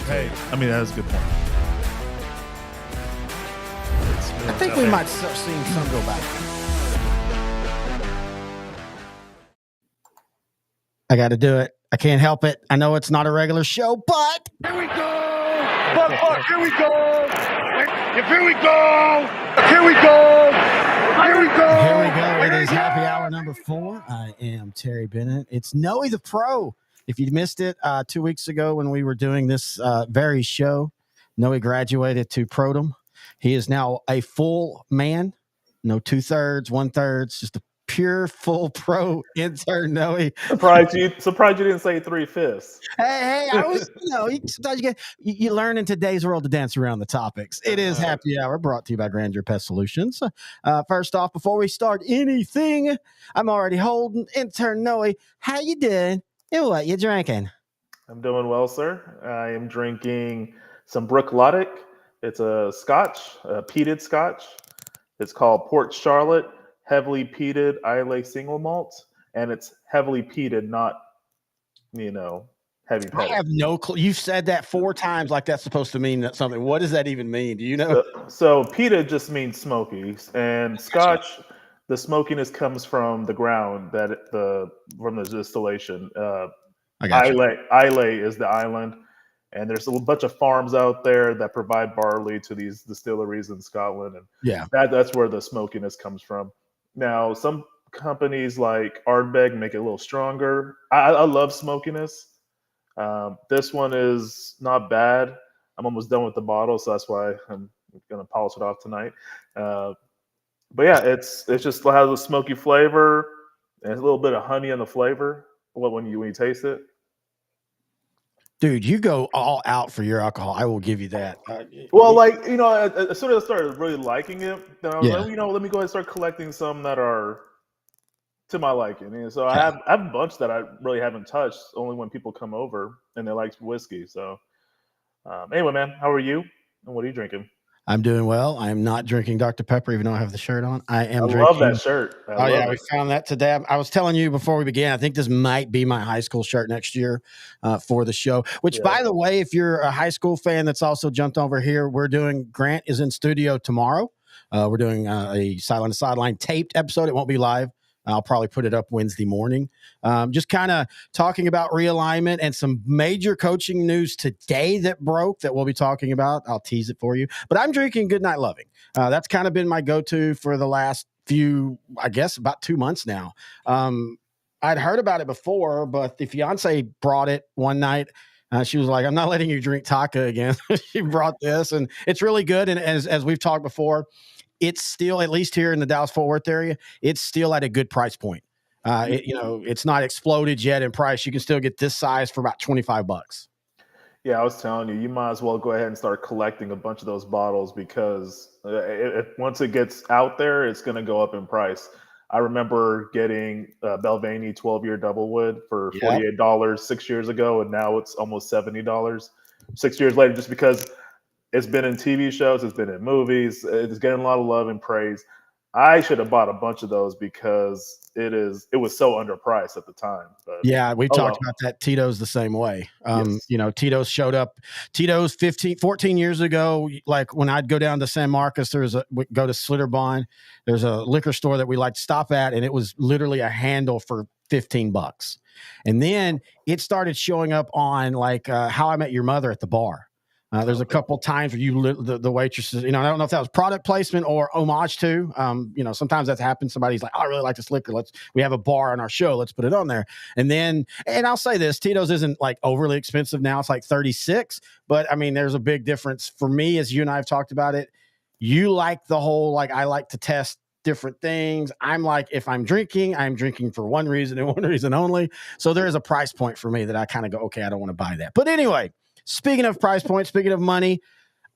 Hey, I mean, that's a good point. I think we might start seeing some go back. I got to do it. I can't help it. I know it's not a regular show, but here we go. But here we go. Here we go. Here we go. Here we go. Here we go. It is happy hour number 4. I am Terry Bennett. It's Noe the Pro. If you missed it 2 weeks ago when we were doing this very show, Noe graduated to Protum. He is now a full man. No 2/3, 1/3, just a pure full pro intern. Noe. Surprised you didn't say 3/5. Hey, I was, sometimes you learn in today's world to dance around the topics. It is happy hour brought to you by Grandeur Pest Solutions. First off, before we start anything, I'm already holding intern Noe. How you doing? And what you drinking? I'm doing well, sir. I am drinking some Brooklotic. It's a scotch, a peated scotch. It's called Port Charlotte Heavily Peated Islay Single Malt, and it's heavily peated, not, heavy peated. I have no clue. You've said that 4 times like that's supposed to mean something. What does that even mean? Do you know? So peated just means smoky, and scotch, the smokiness comes from the ground from the distillation. Islay is the island. And there's a bunch of farms out there that provide barley to these distilleries in Scotland. And that's where the smokiness comes from. Now, some companies like Ardbeg make it a little stronger. I love smokiness. This one is not bad. I'm almost done with the bottle, so that's why I'm going to polish it off tonight. But yeah, it's just has a smoky flavor and a little bit of honey in the flavor when you taste it. Dude, you go all out for your alcohol. I will give you that. As soon as I started really liking it, then I was like, let me go ahead and start collecting some that are to my liking. And so I have a bunch that I really haven't touched, only when people come over and they like whiskey. So anyway, man, how are you? And what are you drinking? I'm doing well. I am not drinking Dr. Pepper, even though I have the shirt on. I drinking. Love that shirt. We found that today. I was telling you before we began, I think this might be my high school shirt next year for the show, which, by the way, if you're a high school fan that's also jumped over here, Grant is in studio tomorrow. We're doing a Sideline to Sideline taped episode. It won't be live. I'll probably put it up Wednesday morning. Just kind of talking about realignment and some major coaching news today that broke that we'll be talking about. I'll tease it for you. But I'm drinking Goodnight Loving. That's kind of been my go-to for the last few, I guess, about 2 months now. I'd heard about it before, but the fiance brought it one night. She was like, I'm not letting you drink Taka again. She brought this, and it's really good. And as we've talked before, it's still, at least here in the Dallas-Fort Worth area, it's still at a good price point. It's not exploded yet in price. You can still get this size for about $25. Yeah, I was telling you might as well go ahead and start collecting a bunch of those bottles because once it gets out there, it's going to go up in price. I remember getting Belvani 12-year Doublewood for $48 6 years ago, and now it's almost $70 6 years later, just because it's been in TV shows, it's been in movies, it's getting a lot of love and praise. I should have bought a bunch of those because it was so underpriced at the time. But, we talked about that. Tito's the same way. Tito's showed up. Tito's 14 years ago, like when I'd go down to San Marcos, we go to Slitterbahn. There's a liquor store that we like to stop at, and it was literally a handle for $15. And then it started showing up on like How I Met Your Mother at the bar. There's a couple times where the waitresses, I don't know if that was product placement or homage to, sometimes that's happened. Somebody's like, I really like this liquor. We have a bar on our show. Let's put it on there. And I'll say this, Tito's isn't like overly expensive now. It's like $36, but I mean, there's a big difference for me, as you and I have talked about it. You like the whole, I like to test different things. I'm like, if I'm drinking for one reason and one reason only. So there is a price point for me that I kind of go, okay, I don't want to buy that. But anyway, speaking of price points, speaking of money,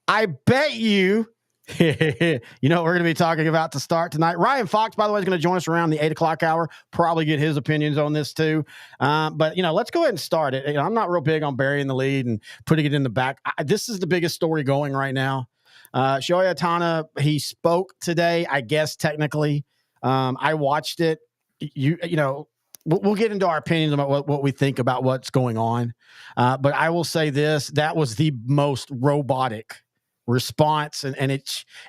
I bet you, what we're going to be talking about to start tonight. Ryan Fox, by the way, is going to join us around the 8 o'clock hour, probably get his opinions on this too. But let's go ahead and start it. I'm not real big on burying the lead and putting it in the back. This is the biggest story going right now. Shohei Ohtani, he spoke today, I guess, technically. I watched it. we'll get into our opinions about what we think about what's going on. But I will say this, that was the most robotic response.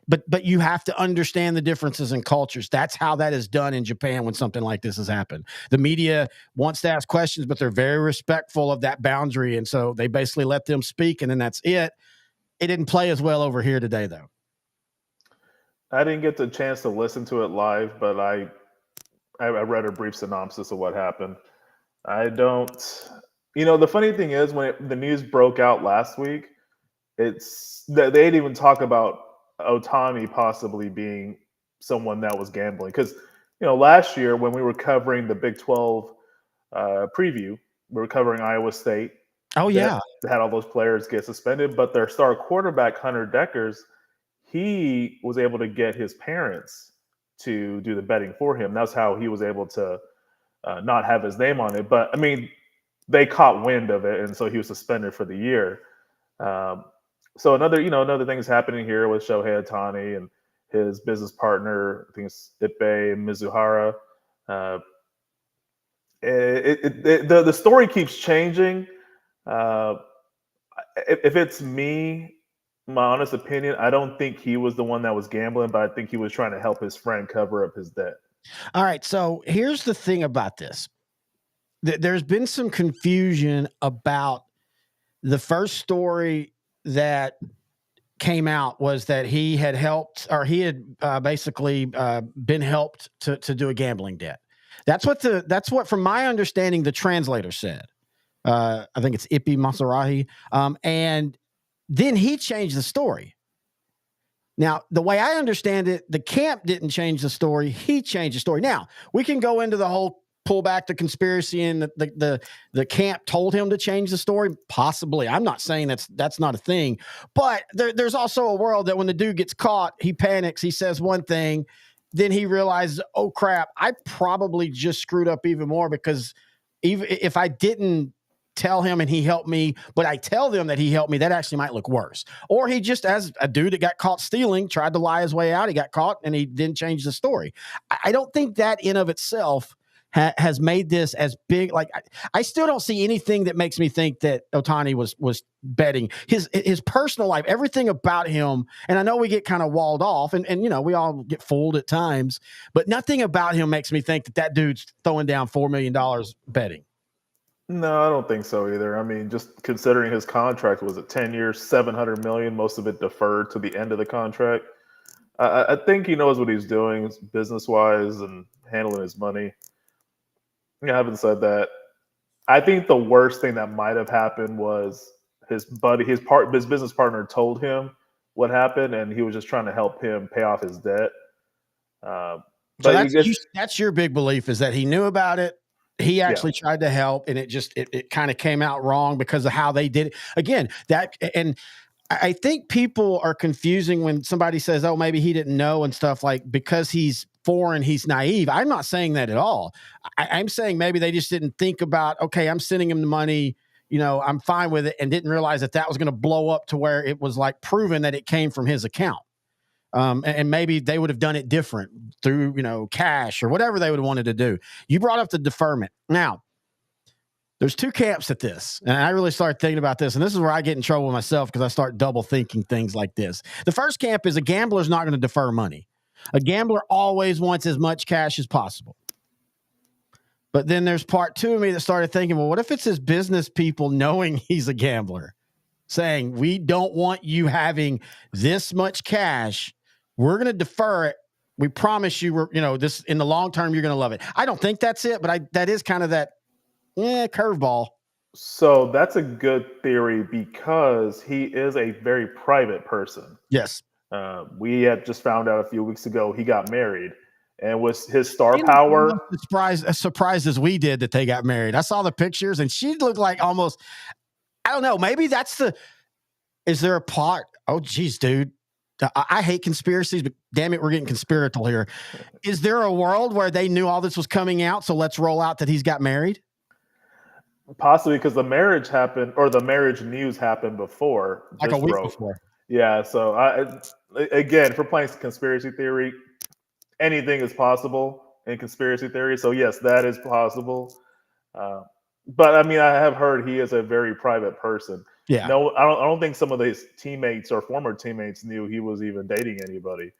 But you have to understand the differences in cultures. That's how that is done in Japan when something like this has happened. The media wants to ask questions, but they're very respectful of that boundary. And so they basically let them speak, and then that's it. It didn't play as well over here today, though. I didn't get the chance to listen to it live, but I read a brief synopsis of what happened. I don't, the funny thing is when the news broke out last week, they didn't even talk about Ohtani possibly being someone that was gambling. Because, last year when we were covering the Big 12 preview, we were covering Iowa State. Oh, yeah. They had all those players get suspended, but their star quarterback, Hunter Deckers, he was able to get his parents to do the betting for him. That's how he was able to not have his name on it. But, I mean, they caught wind of it, and so he was suspended for the year. So another thing is happening here with Shohei Ohtani and his business partner, I think it's Ippei Mizuhara. The story keeps changing. If it's me, my honest opinion, I don't think he was the one that was gambling, but I think he was trying to help his friend cover up his debt. All right. So here's the thing about this. There's been some confusion about the first story that came out was that he had helped, or he had basically been helped to do a gambling debt. That's what, from my understanding, the translator said. I think it's Ippei Masarahi. And then he changed the story. Now, the way I understand it, the camp didn't change the story. He changed the story. Now, we can go into the whole pull back the conspiracy and the camp told him to change the story. Possibly. I'm not saying that's not a thing. But there's also a world that when the dude gets caught, he panics. He says one thing. Then he realizes, oh, crap, I probably just screwed up even more, because even if I didn't tell him and he helped me, but I tell them that he helped me, that actually might look worse. Or he just, as a dude that got caught stealing, tried to lie his way out. He got caught and he didn't change the story. I don't think that in of itself has made this as big. Like, I still don't see anything that makes me think that Ohtani was betting. His personal life, everything about him, and I know we get kind of walled off, and we all get fooled at times, but nothing about him makes me think that dude's throwing down $4 million betting. No, I don't think so either. I mean, just considering his contract was 10 years, $700 million, most of it deferred to the end of the contract. I think he knows what he's doing business-wise and handling his money. Having said that, I think the worst thing that might have happened was his business partner told him what happened, and he was just trying to help him pay off his debt. So that's your big belief, is that he knew about it. He actually tried to help, and it kind of came out wrong because of how they did it. Again, and I think people are confusing when somebody says, oh, maybe he didn't know and stuff, like, because he's foreign, he's naive. I'm not saying that at all. I'm saying maybe they just didn't think about, okay, I'm sending him the money, I'm fine with it, and didn't realize that was going to blow up to where it was like proven that it came from his account. And maybe they would have done it different through, cash or whatever they would have wanted to do. You brought up the deferment. Now, there's two camps at this, and I really started thinking about this, and this is where I get in trouble with myself because I start double thinking things like this. The first camp is a gambler's not going to defer money. A gambler always wants as much cash as possible. But then there's part two of me that started thinking, well, what if it's his business people knowing he's a gambler, saying, we don't want you having this much cash. We're going to defer it. We promise you, this in the long term, you're going to love it. I don't think that's it, but that is kind of that curveball. So that's a good theory because he is a very private person. Yes. We had just found out a few weeks ago he got married, and with his star power, as surprised as we did that they got married. I saw the pictures, and she looked like almost, I don't know, maybe is there a plot? Oh, geez, dude. I hate conspiracies, but damn it, we're getting conspiratorial here. Is there a world where they knew all this was coming out, so let's roll out that he's got married? Possibly, because the marriage happened, or the marriage news happened before. Like a week before. Yeah, so again, for playing conspiracy theory, anything is possible. in conspiracy theories. So yes, that is possible. But I mean, I have heard he is a very private person. Yeah. No, I don't think some of his teammates or former teammates knew he was even dating anybody.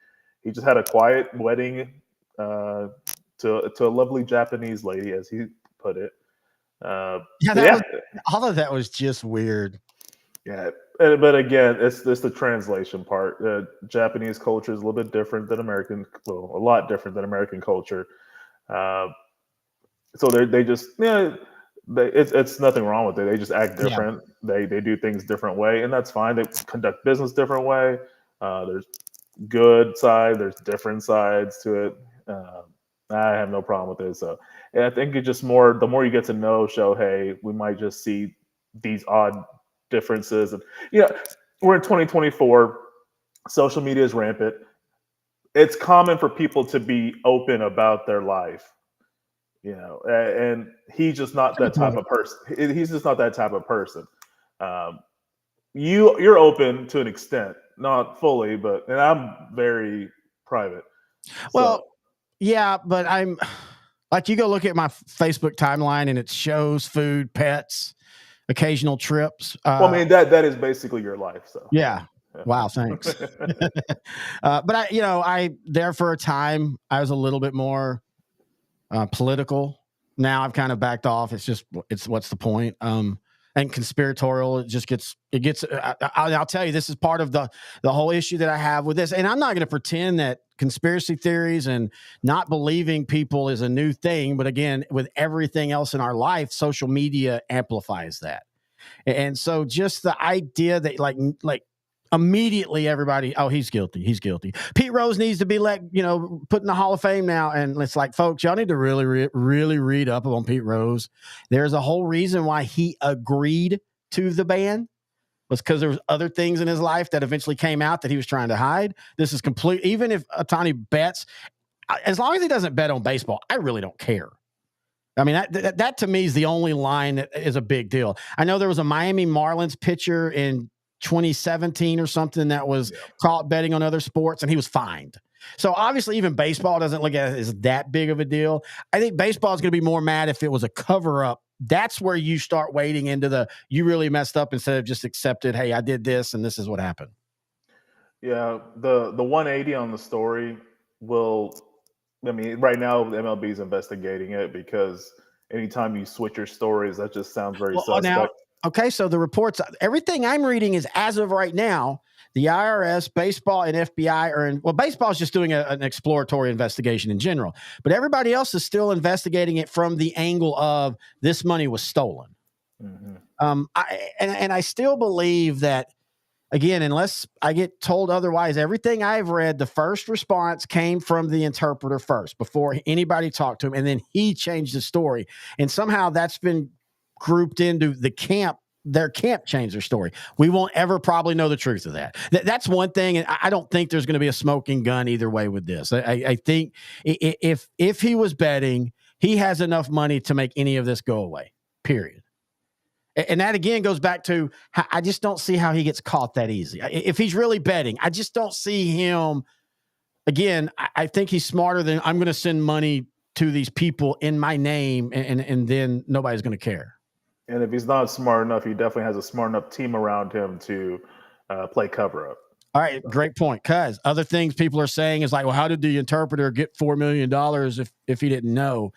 He just had a quiet wedding to a lovely Japanese lady, as he put it. All of that was just weird. Yeah, but again, it's the translation part. Japanese culture is a little bit different than American, well, a lot different than American culture. So they just it's nothing wrong with it. They just act different. Yeah. They do things different way, and that's fine. They conduct business different way. There's good side. There's different sides to it. I have no problem with it. So, and I think it's just more. The more you get to know Shohei, we might just see these odd differences. And we're in 2024. Social media is rampant. It's common for people to be open about their life. And he's just not that type of person. He's just not that type of person. You're open to an extent, not fully, and I'm very private. Well, yeah, but I'm like, you go look at my Facebook timeline and it shows food, pets, occasional trips. Well, I mean, that is basically your life. So yeah. Wow, thanks. But I there for a time I was a little bit more political. Now I've kind of backed off. It's what's the point? And conspiratorial. I'll tell you, this is part of the whole issue that I have with this. And I'm not going to pretend that conspiracy theories and not believing people is a new thing. But again, with everything else in our life, social media amplifies that. And so just the idea that like immediately everybody, oh, he's guilty. Pete Rose needs to be put in the Hall of Fame now. And it's like, folks, y'all need to really, really read up on Pete Rose. There's a whole reason why he agreed to the ban, was because there was other things in his life that eventually came out that he was trying to hide. This is complete. Even if Ohtani bets, as long as he doesn't bet on baseball, I really don't care. I mean, that to me is the only line that is a big deal. I know there was a Miami Marlins pitcher in 2017 or something that was caught betting on other sports, and he was fined. So obviously even baseball doesn't look at it as that big of a deal. I think baseball is going to be more mad if it was a cover up. That's where you start wading into you really messed up instead of just accepted, hey, I did this and this is what happened. Yeah, the 180 on the story right now the MLB is investigating it, because anytime you switch your stories, that just sounds very suspect. Now, okay, so the reports, everything I'm reading is as of right now, the IRS, baseball, and FBI baseball is just doing an exploratory investigation in general, but everybody else is still investigating it from the angle of this money was stolen. Mm-hmm. I still believe that, again, unless I get told otherwise, everything I've read, the first response came from the interpreter first before anybody talked to him, and then he changed the story, and somehow that's been grouped into the camp. Their camp changed their story. We won't ever probably know the truth of that. That's one thing. And I don't think there's going to be a smoking gun either way with this. I think if he was betting, he has enough money to make any of this go away, period. And that again goes back to, I just don't see how he gets caught that easy. If he's really betting, I just don't see him. Again, I think he's smarter than, I'm going to send money to these people in my name and then nobody's going to care. And if he's not smart enough, he definitely has a smart enough team around him to play cover up. All right, great point. Because other things people are saying is like, well, how did the interpreter get $4 million if he didn't know?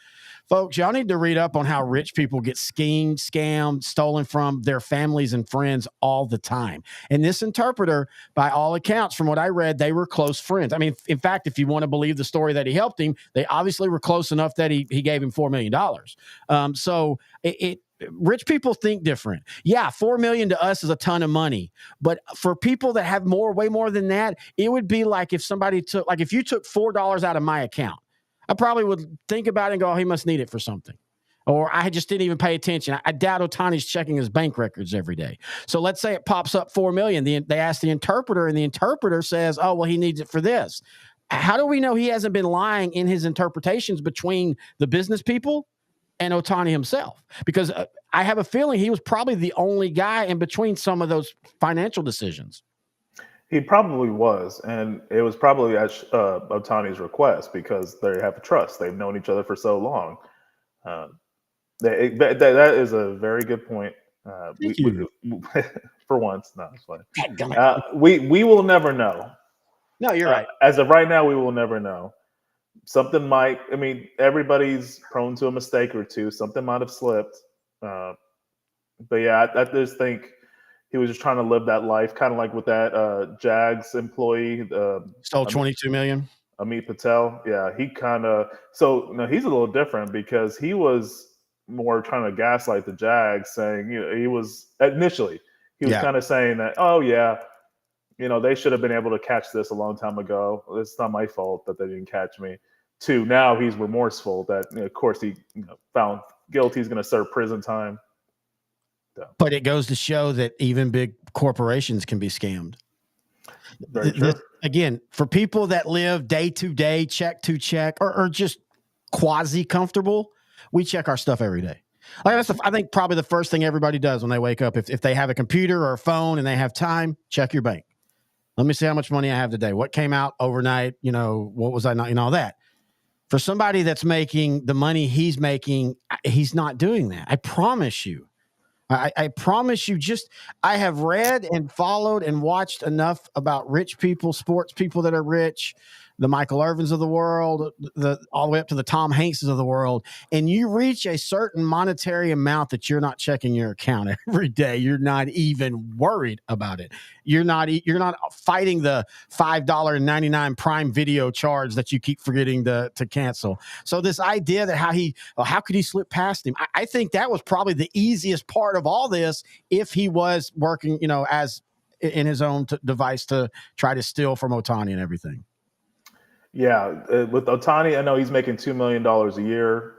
Folks, y'all need to read up on how rich people get schemed, scammed, stolen from their families and friends all the time. And this interpreter, by all accounts, from what I read, they were close friends. I mean, in fact, if you want to believe the story that he helped him, they obviously were close enough that he gave him $4 million. So rich people think different. Yeah, $4 million to us is a ton of money, but for people that have way more than that, it would be like if somebody if you took $4 out of my account, I probably would think about it and go, oh, he must need it for something. Or I just didn't even pay attention. I doubt Ohtani's checking his bank records every day. So let's say it pops up $4 million. They ask the interpreter, and the interpreter says, oh, well, he needs it for this. How do we know he hasn't been lying in his interpretations between the business people and Ohtani himself? Because I have a feeling he was probably the only guy in between some of those financial decisions. He probably was, and it was probably at Ohtani's request because they have trust. They've known each other for so long. Uh, that is a very good point. Thank you. For once, no, it's fine. Dadgummit. We will never know. No, you're right. As of right now, we will never know. Something might. I mean, everybody's prone to a mistake or two. Something might have slipped. But yeah, I just think he was just trying to live that life, kind of like with that Jags employee. Stole $22 million. Amit Patel. Yeah, he kind of. So no, he's a little different because he was more trying to gaslight the Jags, saying he was initially kind of saying that, oh yeah, they should have been able to catch this a long time ago. It's not my fault that they didn't catch me. To now he's remorseful that of course he found guilty. He's going to serve prison time. So. But it goes to show that even big corporations can be scammed. Very true. Again, for people that live day to day, check to check, or just quasi comfortable, we check our stuff every day. Like I think probably the first thing everybody does when they wake up, if they have a computer or a phone and they have time, check your bank. Let me see how much money I have today. What came out overnight? What was I not? All that. For somebody that's making the money he's making, he's not doing that. I promise you. I promise you. I have read and followed and watched enough about rich people, sports people that are rich, the Michael Irvins of the world, all the way up to the Tom Hankses of the world, and you reach a certain monetary amount that you're not checking your account every day. You're not even worried about it. You're not fighting the $5.99 Prime Video charge that you keep forgetting to cancel. So this idea that how could he slip past him? I think that was probably the easiest part of all this if he was working, as in his own device to try to steal from Ohtani and everything. Yeah, with Ohtani, I know he's making $2 million a year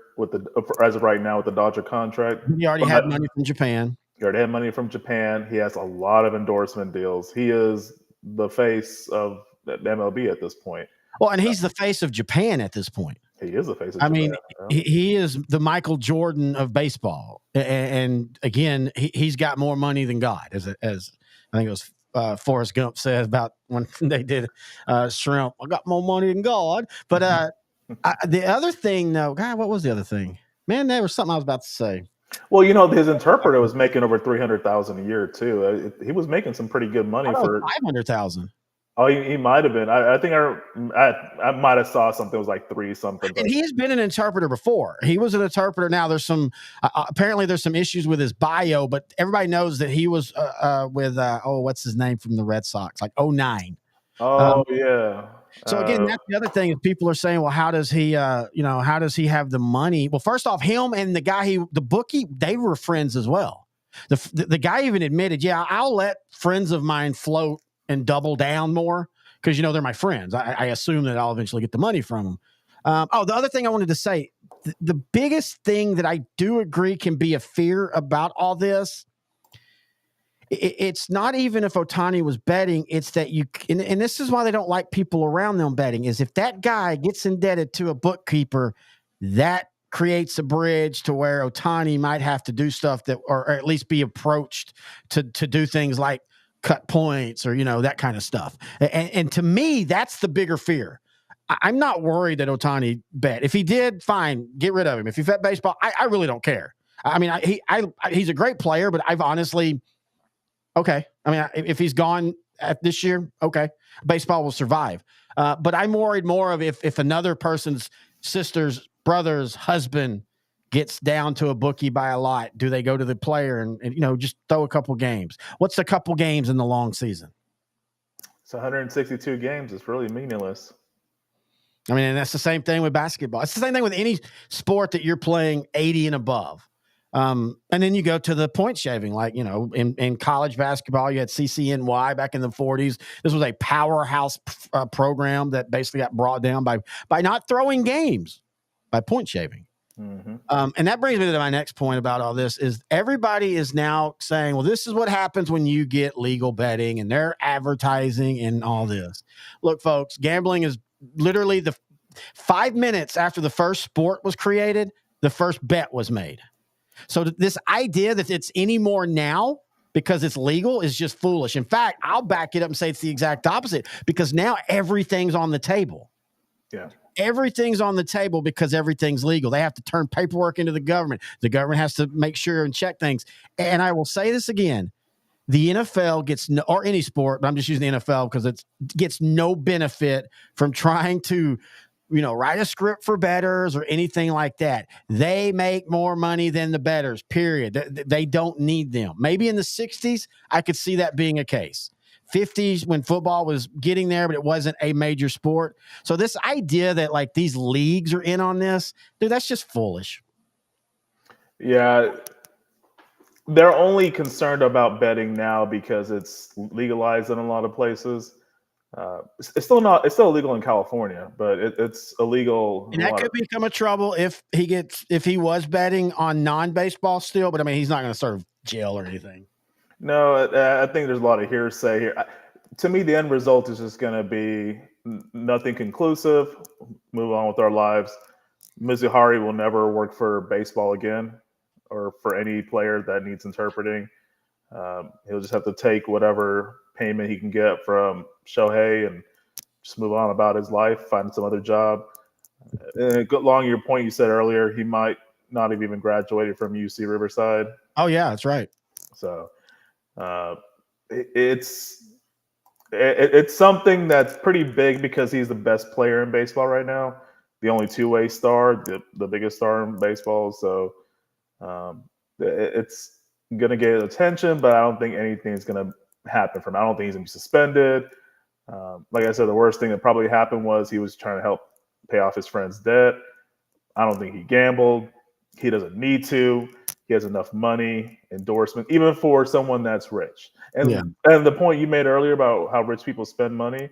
as of right now with the Dodger contract. He already had money from Japan. He already had money from Japan. He has a lot of endorsement deals. He is the face of MLB at this point. Well, and he's the face of Japan at this point. He is the face of Japan. Mean, he is the Michael Jordan of baseball. And again, he's got more money than God, as I think it was Forrest Gump said about when they did Shrimp. I got more money than God. But the other thing, though, God, what was the other thing? Man, there was something I was about to say. Well, his interpreter was making over $300,000 a year too. He was making some pretty good money for $500,000. Oh, he might have been. I think I might have saw something. It was like 3 something. And he's been an interpreter before. He was an interpreter. Now there's some apparently there's some issues with his bio, but everybody knows that he was with what's his name from the Red Sox, like 09. Oh yeah. So again, that's the other thing is people are saying, well, how does he have the money? Well, first off, him and the guy the bookie, they were friends as well. The guy even admitted, yeah, I'll let friends of mine float and double down more because they're my friends. I assume that I'll eventually get the money from them. The other thing I wanted to say, the biggest thing that I do agree can be a fear about all this. It's not even if Ohtani was betting, it's that and this is why they don't like people around them betting, is if that guy gets indebted to a bookkeeper, that creates a bridge to where Ohtani might have to do stuff that, or at least be approached to do things like cut points or, that kind of stuff. And to me, that's the bigger fear. I'm not worried that Ohtani bet. If he did, fine, get rid of him. If he bet baseball, I really don't care. I mean, he's a great player, but I've honestly, okay. I mean, if he's gone this year, okay, baseball will survive. But I'm worried more of if another person's sister's brother's husband gets down to a bookie by a lot, do they go to the player and just throw a couple games? What's a couple games in the long season? It's 162 games. It's really meaningless. I mean, and that's the same thing with basketball. It's the same thing with any sport that you're playing 80 and above. And then you go to the point shaving, like, in college basketball, you had CCNY back in the 40s. This was a powerhouse program that basically got brought down by not throwing games, by point shaving. Mm-hmm. And that brings me to my next point about all this is everybody is now saying, well, this is what happens when you get legal betting and they're advertising and all this. Look, folks, gambling is literally the 5 minutes after the first sport was created, the first bet was made. So this idea that it's any more now because it's legal is just foolish. In fact, I'll back it up and say it's the exact opposite, because now everything's on the table. Yeah. Everything's on the table because everything's legal. They have to turn paperwork into the government. The government has to make sure and check things. And I will say this again. The NFL gets no, or any sport, but I'm just using the NFL because it gets no benefit from trying to, write a script for bettors or anything like that. They make more money than the bettors, period. They don't need them. Maybe in the 60s, I could see that being a case. 50s when football was getting there, but it wasn't a major sport. So this idea that like these leagues are in on this, dude, that's just foolish. Yeah. They're only concerned about betting now because it's legalized in a lot of places. It's still illegal in California, but it's illegal. And that could become a trouble if he was betting on non-baseball still. But I mean, he's not going to serve jail or anything. No, I think there's a lot of hearsay here. To me, the end result is just going to be nothing conclusive. Move on with our lives. Mizuhari will never work for baseball again, or for any player that needs interpreting. He'll just have to take whatever payment he can get from Shohei and just move on about his life, find some other job. Along your point you said earlier, he might not have even graduated from UC Riverside. Oh, yeah, that's right. So it's something that's pretty big because he's the best player in baseball right now, the only two-way star, the biggest star in baseball. So it's going to get attention, but I don't think anything's going to happen from him. I don't think he's going to be suspended. Like I said, the worst thing that probably happened was he was trying to help pay off his friend's debt. I don't think he gambled. He doesn't need to. He has enough money, endorsement, even for someone that's rich. And the point you made earlier about how rich people spend money,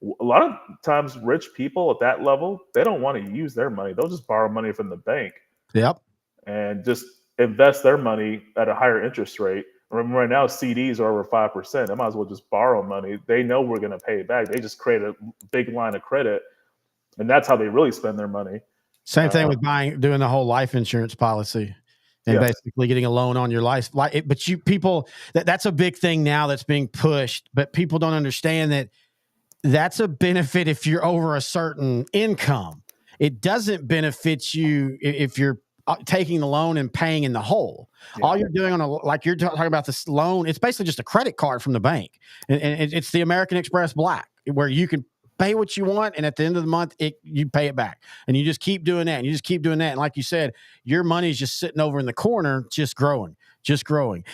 a lot of times rich people at that level, they don't want to use their money. They'll just borrow money from the bank. Yep. And just invest their money at a higher interest rate. Remember, right now, CDs are over 5%. They might as well just borrow money. They know we're going to pay it back. They just create a big line of credit, and that's how they really spend their money. Same thing with doing the whole life insurance policy and basically getting a loan on your life. But that's a big thing now that's being pushed, but people don't understand that that's a benefit if you're over a certain income. It doesn't benefit you if you're taking the loan and paying in the whole. All you're doing like you're talking about this loan, it's basically just a credit card from the bank. And it's the American Express Black, where you can pay what you want, and at the end of the month, you pay it back. And you just keep doing that, and you just keep doing that. And like you said, your money's just sitting over in the corner, just growing.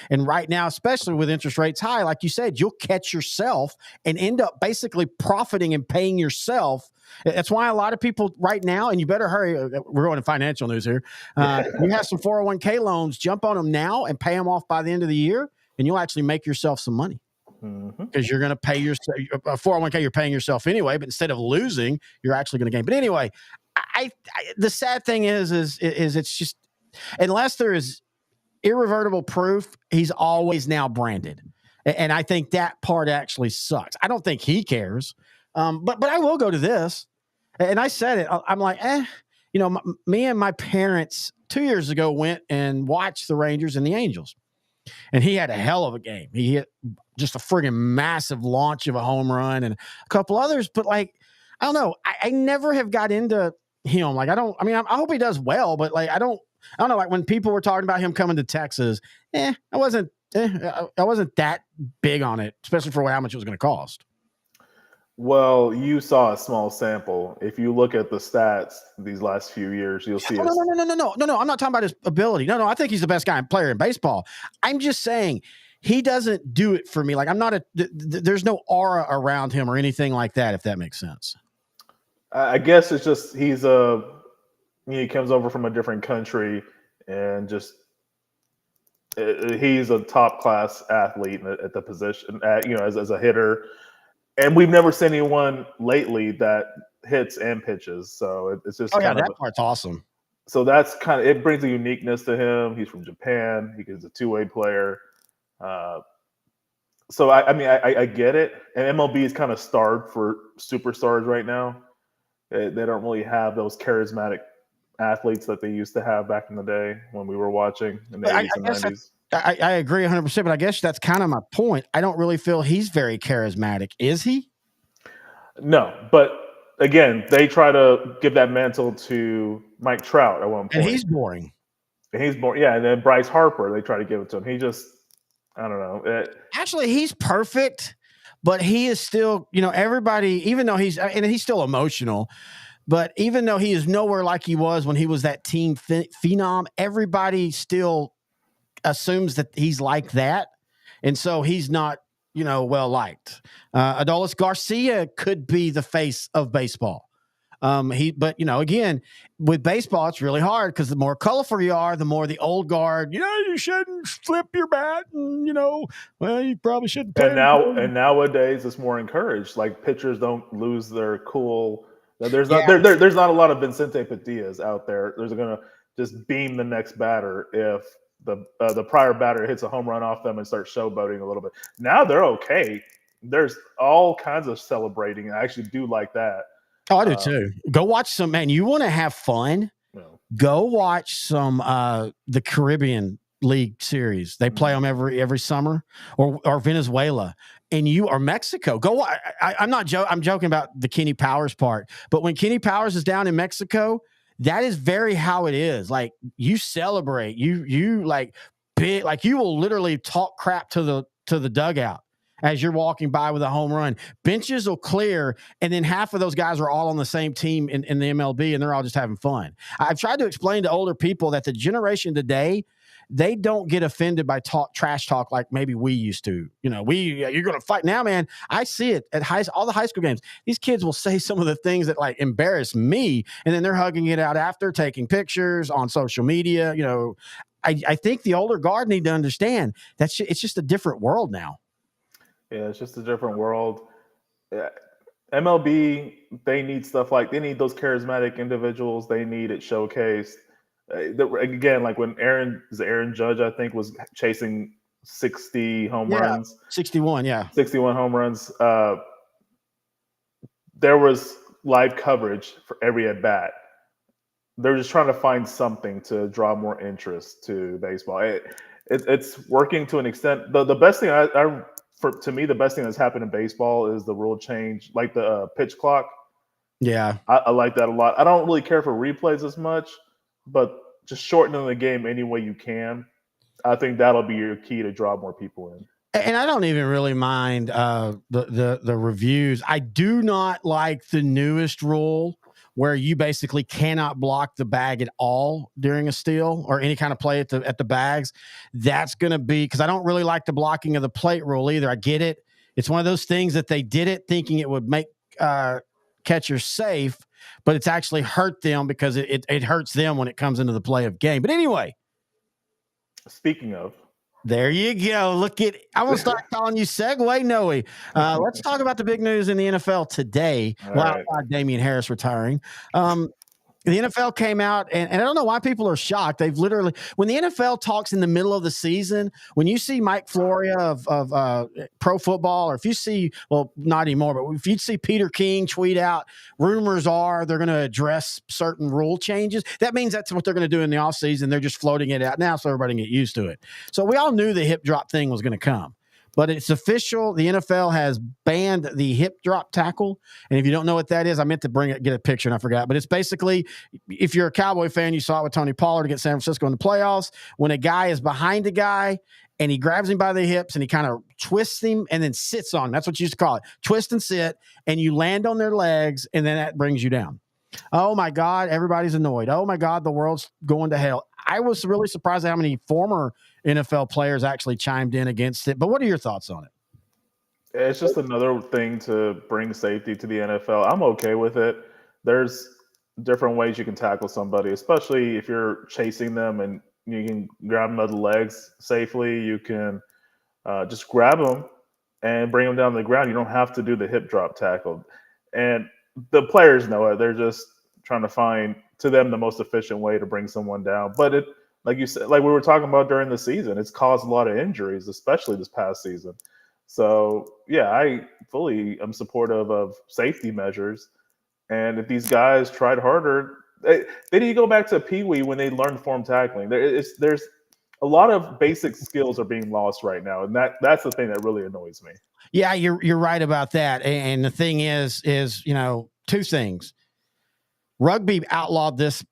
And right now, especially with interest rates high, like you said, you'll catch yourself and end up basically profiting and paying yourself. That's why a lot of people right now, and you better hurry. We're going to financial news here. You have some 401k loans, jump on them now and pay them off by the end of the year, and you'll actually make yourself some money. Because you're going to pay your 401k, you're paying yourself anyway, but instead of losing, you're actually going to gain. But anyway, the sad thing is it's just, unless there is irrevertible proof, he's always now branded. And I think that part actually sucks. I don't think he cares. But I will go to this. And I said it. I'm like, me and my parents 2 years ago went and watched the Rangers and the Angels. And he had a hell of a game. He hit just a friggin' massive launch of a home run and a couple others. But like, I don't know. I never have got into him. Like, I hope he does well, but like, I don't know. Like when people were talking about him coming to Texas, I wasn't that big on it, especially for how much it was going to cost. Well, you saw a small sample. If you look at the stats these last few years, you'll see. No. I'm not talking about his ability. No. I think he's the best player in baseball. I'm just saying he doesn't do it for me. Like there's no aura around him or anything like that, if that makes sense. I guess it's just he comes over from a different country and just he's a top class athlete at the position, as a hitter. And we've never seen anyone lately that hits and pitches. So it's just that part's awesome. So that's it brings a uniqueness to him. He's from Japan. He's a two-way player. So I get it. And MLB is kind of starved for superstars right now. They don't really have those charismatic athletes that they used to have back in the day when we were watching in the 80s and 90s. I agree 100%, but I guess that's kind of my point. I don't really feel he's very charismatic. Is he? No, but again, they try to give that mantle to Mike Trout at one point. And he's boring. Yeah, and then Bryce Harper, they try to give it to him. He just, I don't know. Actually, he's perfect, but he is still, everybody, even though he's still emotional, but even though he is nowhere like he was when he was that team phenom, everybody still assumes that he's like that. And so he's not, well liked. Adolis Garcia could be the face of baseball. But again, with baseball, it's really hard because the more colorful you are, the more the old guard, you shouldn't flip your bat and, you probably shouldn't play. And nowadays it's more encouraged. Like pitchers don't lose their cool. There's not a lot of Vicente Padillas out there. There's going to just beam the next batter if the prior batter hits a home run off them and starts showboating a little bit. Now they're okay. There's all kinds of celebrating. I actually do like that. Oh, I do too. Go watch some, man. You want to have fun? No. Go watch some the Caribbean League series. They play them every summer, or Venezuela, and or Mexico. Go. I'm not joking. I'm joking about the Kenny Powers part. But when Kenny Powers is down in Mexico, that is very how it is. Like you celebrate. You like big. Like you will literally talk crap to the dugout as you're walking by with a home run. Benches will clear, and then half of those guys are all on the same team in the MLB, and they're all just having fun. I've tried to explain to older people that the generation today, they don't get offended by trash talk like maybe we used to. You're going to fight. Now, man, I see it at all the high school games. These kids will say some of the things that like embarrass me, and then they're hugging it out after, taking pictures on social media. I think the older guard need to understand that it's just a different world now. Yeah, it's just a different world. MLB, they need stuff like, they need those charismatic individuals. They need it showcased. Again, like when Aaron Judge, I think, was chasing 60 home runs. 61, yeah. 61 home runs. There was live coverage for every at-bat. They're just trying to find something to draw more interest to baseball. It's working to an extent. The best thing to me, the best thing that's happened in baseball is the rule change, like the pitch clock. Yeah. I like that a lot. I don't really care for replays as much, but just shortening the game any way you can. I think that'll be your key to draw more people in. And I don't even really mind the reviews. I do not like the newest rule where you basically cannot block the bag at all during a steal or any kind of play at the bags. That's going to be, because I don't really like the blocking of the plate rule either. I get it. It's one of those things that they did it thinking it would make catchers safe, but it's actually hurt them because it hurts them when it comes into the play of game. But anyway. Speaking of. There you go. Look at, I'm going to start calling you Segway Noe. Let's talk about the big news in the NFL today. Outside Damian Harris retiring. The NFL came out, and I don't know why people are shocked. They've literally, when the NFL talks in the middle of the season, when you see Mike Floria of Pro Football, or if you see, well, not anymore, but if you see Peter King tweet out, rumors are they're going to address certain rule changes, that means that's what they're going to do in the offseason. They're just floating it out now so everybody can get used to it. So we all knew the hip drop thing was going to come. But it's official. The NFL has banned the hip drop tackle. And if you don't know what that is, I meant to get a picture and I forgot. But it's basically, if you're a Cowboy fan, you saw it with Tony Pollard against San Francisco in the playoffs. When a guy is behind a guy and he grabs him by the hips and he kind of twists him and then sits on him. That's what you used to call it. Twist and sit. And you land on their legs and then that brings you down. Oh, my God. Everybody's annoyed. Oh, my God. The world's going to hell. I was really surprised at how many former NFL players actually chimed in against it. But what are your thoughts on it? It's just another thing to bring safety to the NFL. I'm okay with it. There's different ways you can tackle somebody, especially if you're chasing them and you can grab them by the legs safely. You can just grab them and bring them down to the ground. You don't have to do the hip drop tackle. And the players know it. They're just trying to find, to them, the most efficient way to bring someone down. But it, like you said, like we were talking about during the season, it's caused a lot of injuries, especially this past season. So, yeah, I fully am supportive of safety measures. And if these guys tried harder, They need to go back to Pee Wee when they learned form tackling. There's a lot of basic skills are being lost right now, and that's the thing that really annoys me. Yeah, you're right about that. And the thing is two things. Rugby outlawed this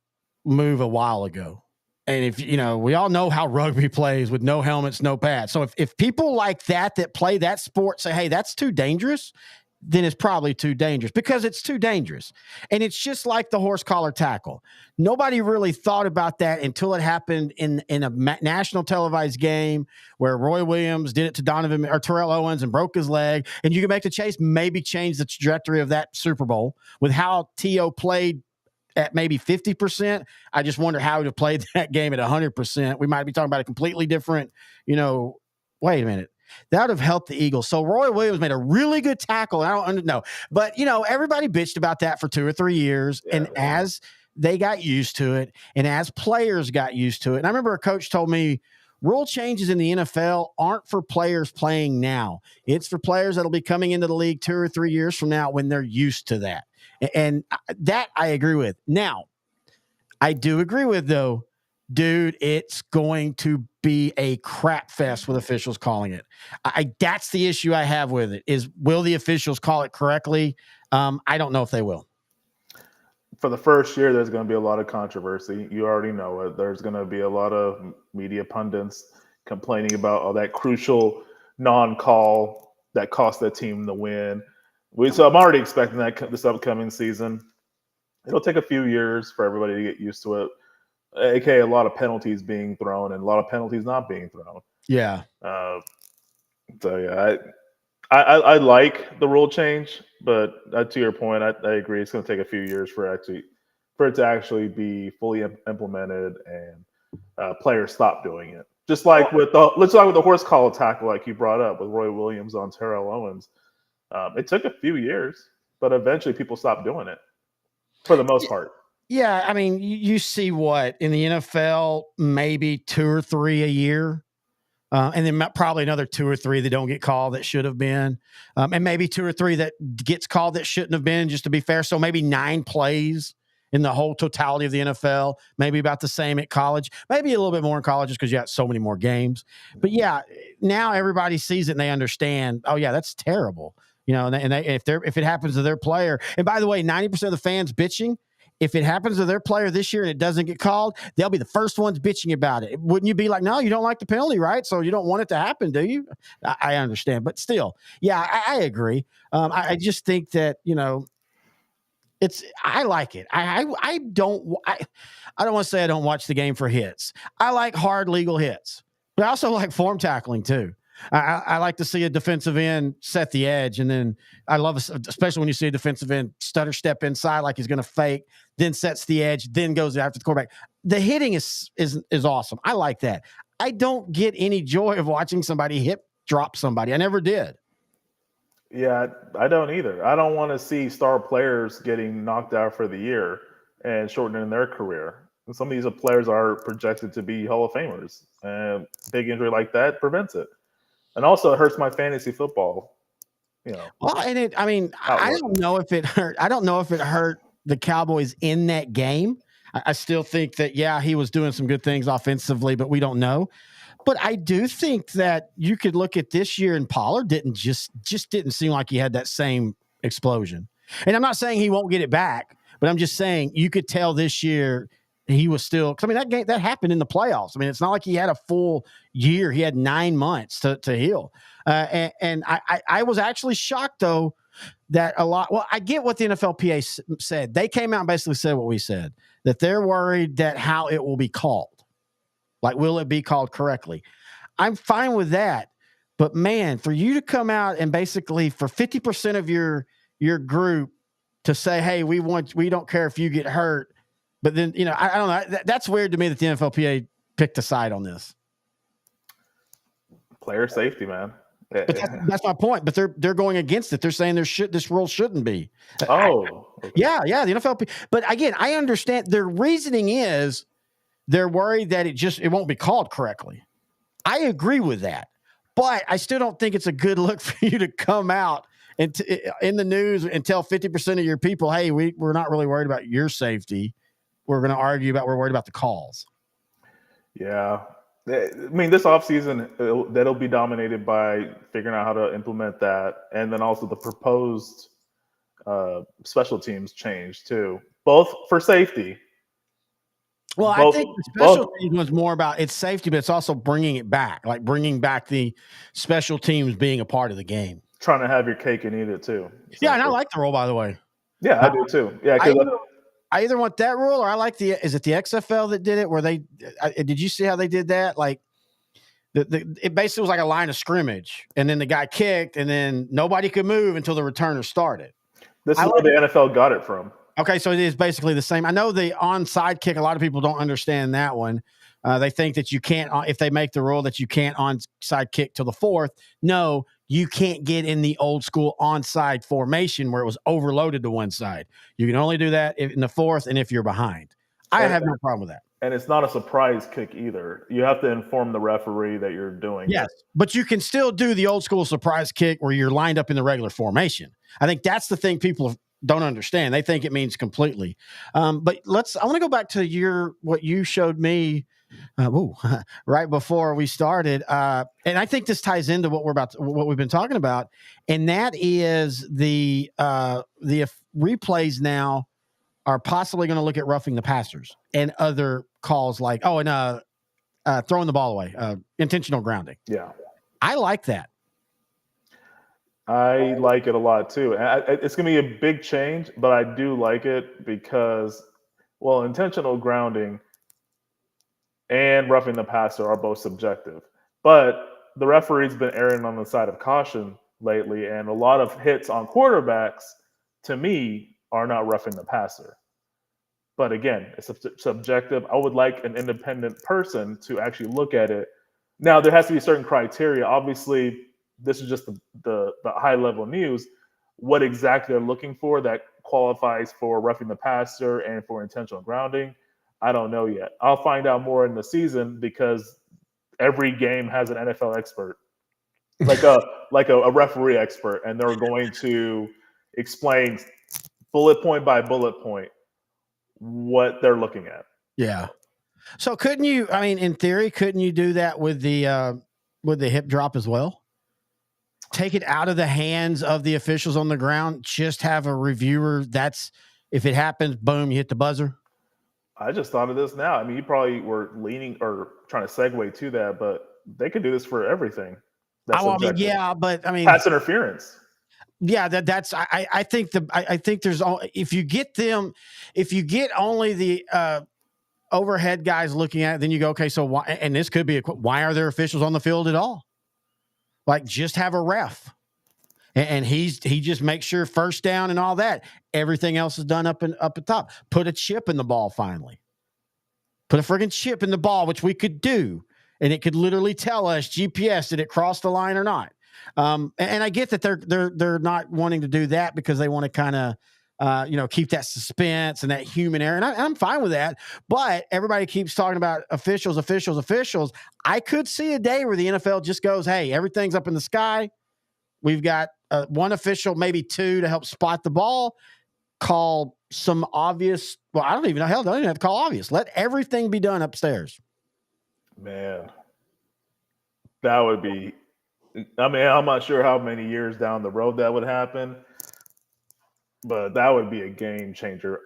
move a while ago. And if we all know how rugby plays with no helmets, no pads. So if people like that play that sport say, hey, that's too dangerous, then it's probably too dangerous because it's too dangerous. And it's just like the horse collar tackle. Nobody really thought about that until it happened in a national televised game where Roy Williams did it to Donovan or Terrell Owens and broke his leg. And you can make the chase, maybe change the trajectory of that Super Bowl with how T.O. played at maybe 50%. I just wonder how he'd have played that game at 100%. We might be talking about a completely different, wait a minute. That would have helped the Eagles. So Roy Williams made a really good tackle. I don't know. But, everybody bitched about that for 2 or 3 years. Yeah, and as they got used to it and as players got used to it, and I remember a coach told me, rule changes in the NFL aren't for players playing now. It's for players that'll be coming into the league 2 or 3 years from now when they're used to that. And that I agree with. Now, I do agree with, though, dude, it's going to be a crap fest with officials calling it. That's the issue I have with it is, will the officials call it correctly? I don't know if they will. For the first year, there's going to be a lot of controversy. You already know it. There's going to be a lot of media pundits complaining about that crucial non-call that cost the team the win. So I'm already expecting that this upcoming season. It'll take a few years for everybody to get used to it. AKA a lot of penalties being thrown and a lot of penalties not being thrown. Yeah. I like the rule change, but to your point, I agree. It's going to take a few years for it to actually be fully implemented and players stop doing it. Just like with the horse collar tackle, like you brought up with Roy Williams on Terrell Owens. It took a few years, but eventually people stopped doing it for the most part. Yeah, I mean, you see what in the NFL, maybe 2 or 3 a year, and then probably another 2 or 3 that don't get called that should have been, and maybe 2 or 3 that gets called that shouldn't have been, just to be fair. So maybe 9 plays in the whole totality of the NFL, maybe about the same at college, maybe a little bit more in college just because you got so many more games. But yeah, now everybody sees it and they understand, oh yeah, that's terrible. If it happens to their player, and by the way, 90% of the fans bitching, if it happens to their player this year and it doesn't get called, they'll be the first ones bitching about it. Wouldn't you be like, no, you don't like the penalty, right? So you don't want it to happen, do you? I understand, but still, yeah, I agree. I just think that, I like it. I don't want to say I don't watch the game for hits. I like hard legal hits, but I also like form tackling too. I like to see a defensive end set the edge, and then I love, especially when you see a defensive end stutter step inside like he's going to fake, then sets the edge, then goes after the quarterback. The hitting is awesome. I like that. I don't get any joy of watching somebody hip drop somebody. I never did. Yeah, I don't either. I don't want to see star players getting knocked out for the year and shortening their career. And some of these players are projected to be Hall of Famers, and big injury like that prevents it. And also, it hurts my fantasy football. Well, and I don't know if it hurt. I don't know if it hurt the Cowboys in that game. I still think that, yeah, he was doing some good things offensively, but we don't know. But I do think that you could look at this year, and Pollard didn't seem like he had that same explosion. And I'm not saying he won't get it back, but I'm just saying you could tell this year he was still, that game that happened in the playoffs. It's not like he had a full year. He had 9 months to heal. And I was actually shocked though that a lot. Well, I get what the NFLPA said. They came out and basically said what we said, that they're worried that how it will be called. Like, will it be called correctly? I'm fine with that. But man, for you to come out and basically for 50% of your group to say, hey, we don't care if you get hurt. But then, I don't know. That's weird to me that the NFLPA picked a side on this. Player safety, man. But that's my point. But they're going against it. They're saying this rule shouldn't be. Oh, okay. Yeah, the NFLPA. But again, I understand their reasoning is they're worried that it won't be called correctly. I agree with that, but I still don't think it's a good look for you to come out and in the news and tell 50% of your people, hey, we're not really worried about your safety. we're going to argue about. We're worried about the calls. Yeah. I mean, this offseason, that'll be dominated by figuring out how to implement that. And then also the proposed special teams change, too. Both for safety. Well, I think the special teams was more about its safety, but it's also bringing it back, like bringing back the special teams being a part of the game. Trying to have your cake and eat it, too. Yeah, and I like the rule, by the way. Yeah, I do, too. Yeah, I either want that rule or I like is it the XFL that did it where did you see how they did that? Like it basically was like a line of scrimmage and then the guy kicked and then nobody could move until the returner started. This is where the NFL got it from. Okay. So it is basically the same. I know the onside kick, a lot of people don't understand that one. They think that you can't, if they make the rule that you can't onside kick till the fourth. No, you can't get in the old school onside formation where it was overloaded to one side. You can only do that in the fourth and if you're behind. I have no problem with that. And it's not a surprise kick either. You have to inform the referee that you're doing it. But you can still do the old school surprise kick where you're lined up in the regular formation. I think that's the thing people don't understand. They think it means completely. But I want to go back to what you showed me right before we started. And I think this ties into what we've been talking about. And that is the replays now are possibly going to look at roughing the passers and other calls like, throwing the ball away, intentional grounding. Yeah. I like that. I like it a lot too. And it's going to be a big change, but I do like it because, intentional grounding and roughing the passer are both subjective. But the referee's been erring on the side of caution lately, and a lot of hits on quarterbacks, to me, are not roughing the passer. But again, it's subjective. I would like an independent person to actually look at it. Now, there has to be certain criteria. Obviously, this is just the high-level news. What exactly they're looking for that qualifies for roughing the passer and for intentional grounding, I don't know yet. I'll find out more in the season because every game has an NFL expert, like a referee expert, and they're going to explain bullet point by bullet point what they're looking at. Yeah. So in theory, couldn't you do that with the hip drop as well? Take it out of the hands of the officials on the ground. Just have a reviewer. If it happens, boom, you hit the buzzer. I just thought of this now. I mean, you probably were leaning or trying to segue to that, but they could do this for everything. Pass interference. Yeah, I think there's if you get only the overhead guys looking at it, then you go, okay, so why? And this could be why are there officials on the field at all? Like, just have a ref, and he just makes sure first down and all that. Everything else is done up at top. Put a chip in the ball. Finally, put a friggin' chip in the ball, which we could do, and it could literally tell us GPS did it cross the line or not. And I get that they're not wanting to do that because they want to kind of keep that suspense and that human error. And I'm fine with that. But everybody keeps talking about officials. I could see a day where the NFL just goes, hey, everything's up in the sky. We've got one official, maybe two, to help spot the ball. Call some obvious. Well, I don't even know. Hell, don't even have to call obvious. Let everything be done upstairs. Man, that would be. I mean, I'm not sure how many years down the road that would happen, but that would be a game changer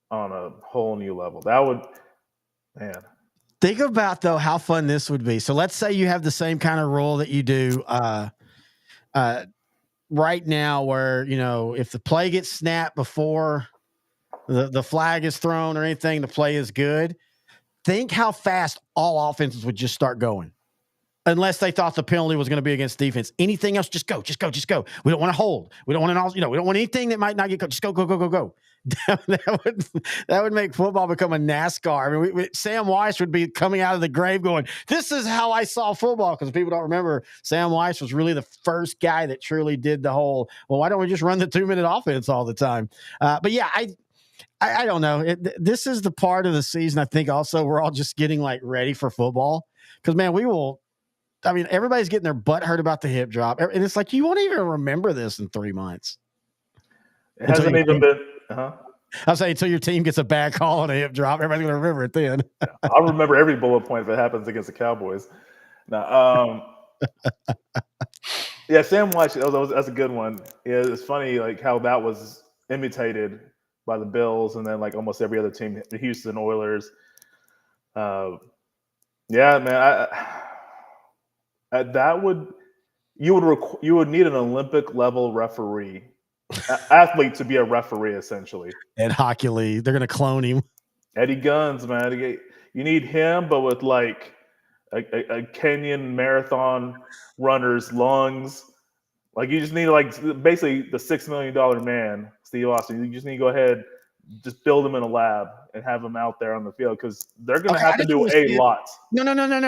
on a whole new level. That would, man. Think about, though, how fun this would be. So let's say you have the same kind of rule that you do right now where, if the play gets snapped before the flag is thrown or anything, the play is good. Think how fast all offenses would just start going. Unless they thought the penalty was going to be against defense. Anything else, just go. We don't want to hold. We don't want we don't want anything that might not get. Just go. That would make football become a NASCAR. I mean, Sam Weiss would be coming out of the grave going, "This is how I saw football." Because people don't remember, Sam Weiss was really the first guy that truly did the whole. Well, why don't we just run the 2-minute offense all the time? But yeah, I don't know. This is the part of the season I think also we're all just getting ready for football because man, we will. I mean, everybody's getting their butt hurt about the hip drop. And it's like, you won't even remember this in 3 months. It hasn't even been, I'll say until your team gets a bad call on a hip drop, everybody's going to remember it then. I'll remember every bullet point if it happens against the Cowboys. Now, yeah, Sam White, that's a good one. Yeah, it's funny like how that was imitated by the Bills and then like almost every other team, the Houston Oilers. Yeah, man, that would you would need an Olympic level referee, athlete to be a referee essentially. Ed Hockley, they're going to clone him. Eddie Guns, man, you need him, but with like a Kenyan marathon runner's lungs. Like you just need like basically the $6 million man, Steve Austin. You just need to go ahead, just build him in a lab and have him out there on the field because they're going to have to do a lot. No.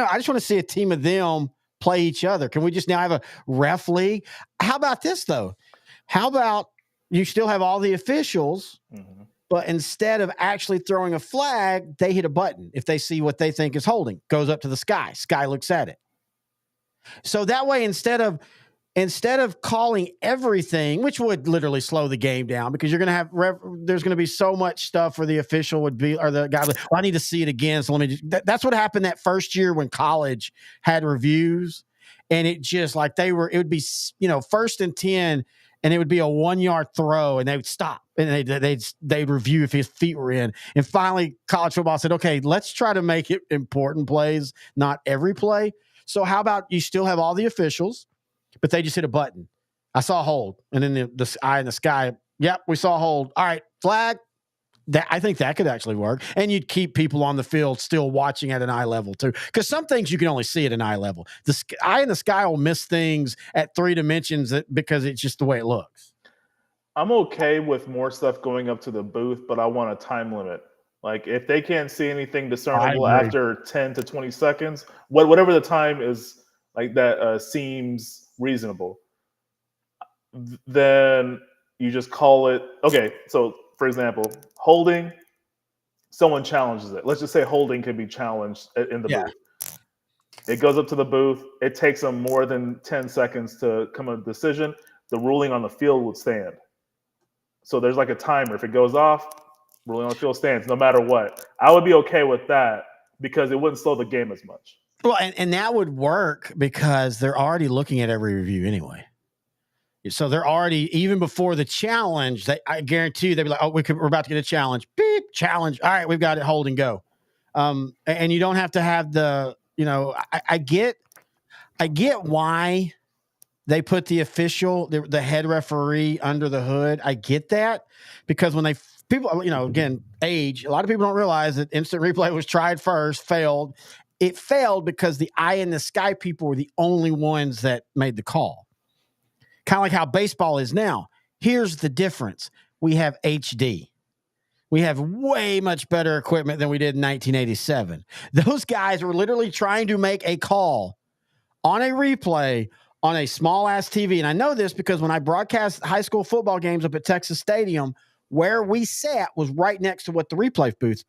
I just want to see a team of them play each other. Can we just now have a ref league? How about this though? How about you still have all the officials, but instead of actually throwing a flag, they hit a button. If they see what they think is holding, goes up to the sky. Sky looks at it. So that way, instead of calling everything, which would literally slow the game down because you're going to have there's going to be so much stuff where the official would be or the guy would, well, I need to see it again. So let me that's what happened that first year when college had reviews, and it just like it would be 1st and 10, and it would be a 1-yard throw, and they would stop and they'd review if his feet were in. And finally, college football said, okay, let's try to make it important plays, not every play. So how about you still have all the officials, but they just hit a button. I saw a hold. And then the eye in the sky, yep, we saw a hold. All right, flag. I think that could actually work. And you'd keep people on the field still watching at an eye level too. Because some things you can only see at an eye level. The eye in the sky will miss things at 3 dimensions because it's just the way it looks. I'm okay with more stuff going up to the booth, but I want a time limit. Like if they can't see anything discernible after 10 to 20 seconds, whatever the time is, like that seems reasonable, then you just call it. Okay, so for example, holding, someone challenges it. Let's just say holding can be challenged in the booth. It goes up to the booth. It takes them more than 10 seconds to come to a decision. The ruling on the field would stand. So there's like a timer. If it goes off, ruling on the field stands no matter what. I would be okay with that because it wouldn't slow the game as much. Well, and that would work because they're already looking at every review anyway. So they're already, even before the challenge, I guarantee you they'd be like, oh, we're about to get a challenge. Beep, challenge. All right, we've got it, hold and go. And you don't have to have the, I get why they put the official, the head referee under the hood. I get that because when people, again, age, a lot of people don't realize that instant replay was tried first, failed. It failed because the eye in the sky people were the only ones that made the call. Kind of like how baseball is now. Here's the difference. We have HD. We have way much better equipment than we did in 1987. Those guys were literally trying to make a call on a replay on a small-ass TV. And I know this because when I broadcast high school football games up at Texas Stadium, where we sat was right next to what the replay booth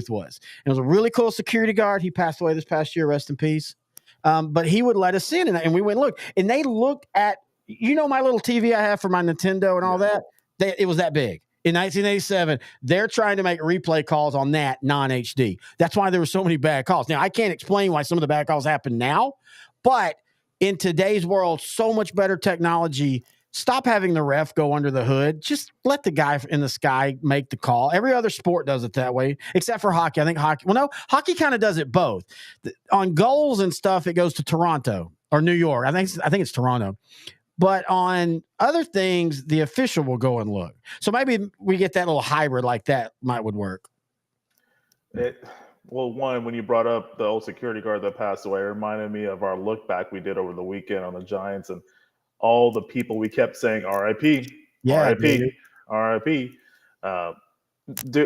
was. And it was a really cool security guard. He passed away this past year, rest in peace. But he would let us in, and we went and looked. And they looked at, my little TV I have for my Nintendo and all that? It was that big. In 1987, they're trying to make replay calls on that non-HD. That's why there were so many bad calls. Now, I can't explain why some of the bad calls happen now, but in today's world, so much better technology. Stop having the ref go under the hood. Just let the guy in the sky make the call. Every other sport does it that way, except for hockey. I think hockey kind of does it both. On goals and stuff, it goes to Toronto or New York. I think it's Toronto. But on other things, the official will go and look. So maybe we get that little hybrid like that would work. Well, when you brought up the old security guard that passed away, it reminded me of our look back we did over the weekend on the Giants and all the people we kept saying RIP, RIP, RIP.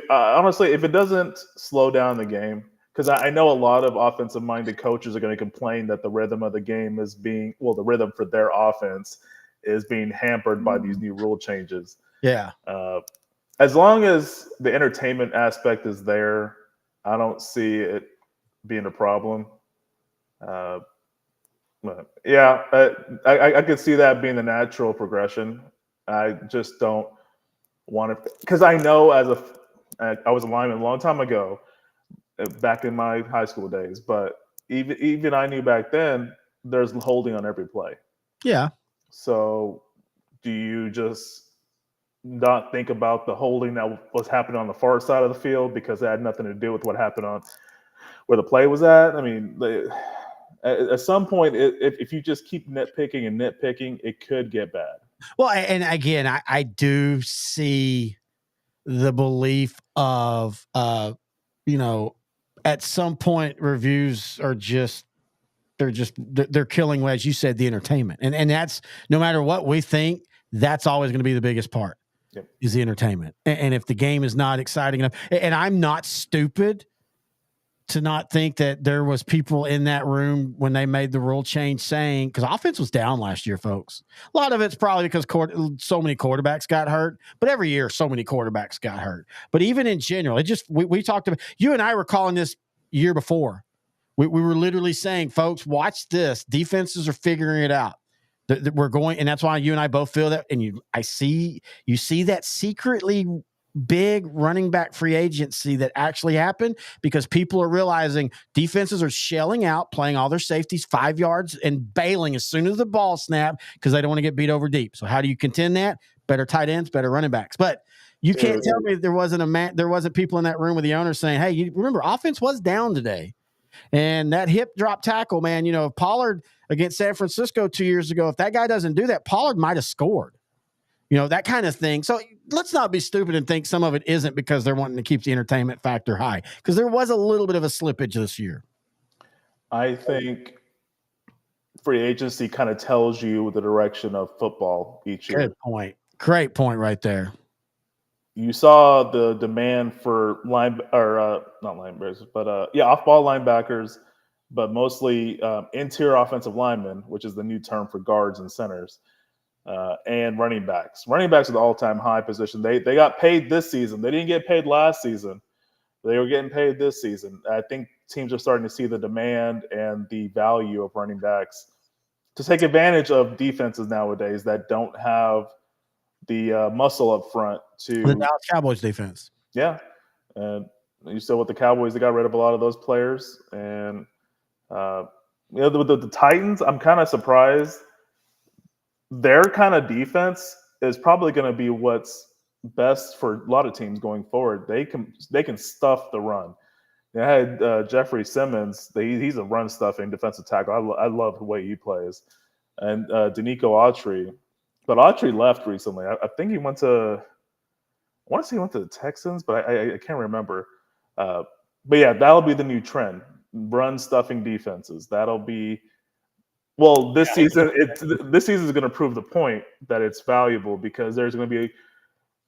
Honestly, if it doesn't slow down the game, because I know a lot of offensive-minded coaches are going to complain that the rhythm of the game is the rhythm for their offense is being hampered by these new rule changes. Yeah. As long as the entertainment aspect is there, I don't see it being a problem. But yeah, I could see that being the natural progression. I just don't because I know I was a lineman a long time ago, back in my high school days, but even I knew back then there's holding on every play. Yeah. So do you just not think about the holding that was happening on the far side of the field because it had nothing to do with what happened on where the play was at? I mean, at some point, if you just keep nitpicking, it could get bad. Well, and again, I do see the belief of, at some point reviews are they're killing, as you said, the entertainment. And that's, no matter what we think, that's always going to be the biggest part. Yep. Is the entertainment. And if the game is not exciting enough, and I'm not stupid to not think that there was people in that room when they made the rule change saying, because offense was down last year, folks. A lot of it's probably because so many quarterbacks got hurt, but every year so many quarterbacks got hurt. But even in general, we talked about, you and I were calling this year before. We were literally saying, folks, watch this. Defenses are figuring it out. We're going, and that's why you and I both feel that. And you see that secretly big running back free agency that actually happened because people are realizing defenses are shelling out, playing all their safeties 5 yards and bailing as soon as the ball snapped because they don't want to get beat over deep. So how do you contend that? Better tight ends, better running backs. But you can't tell me there wasn't people in that room with the owner saying, hey, you remember offense was down today. And that hip drop tackle, man, if Pollard against San Francisco 2 years ago, if that guy doesn't do that, Pollard might have scored. That kind of thing. So let's not be stupid and think some of it isn't because they're wanting to keep the entertainment factor high, because there was a little bit of a slippage this year. I think free agency kind of tells you the direction of football each year. Good point. Great point right there. You saw the demand for not linebackers, but off-ball linebackers, but mostly interior offensive linemen, which is the new term for guards and centers. And running backs. Running backs are the all-time high position. They got paid this season. They didn't get paid last season. They were getting paid this season. I think teams are starting to see the demand and the value of running backs to take advantage of defenses nowadays that don't have the muscle up front to the Dallas Cowboys defense. Yeah, and you saw with the Cowboys, they got rid of a lot of those players. And with the Titans, I'm kind of surprised. Their kind of defense is probably going to be what's best for a lot of teams going forward. They can stuff the run. I had Jeffrey Simmons. He's a run stuffing defensive tackle. I love the way he plays. And Danico Autry. But Autry left recently. I think he went to – I want to say he went to the Texans, but I can't remember. But yeah, that'll be the new trend. Run stuffing defenses. That'll be – well, this season is going to prove the point that it's valuable because there's going to be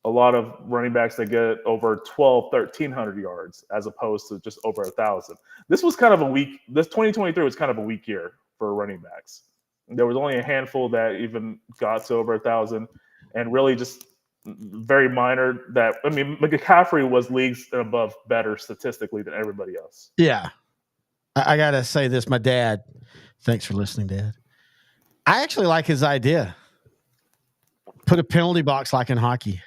a lot of running backs that get over 1,300 yards as opposed to just over 1,000. This 2023 was kind of a weak year for running backs. There was only a handful that even got to over 1,000, and really just very minor. McCaffrey was leagues and above better statistically than everybody else. Yeah, I gotta say this. My dad. Thanks for listening, Dad. I actually like his idea. Put a penalty box like in hockey.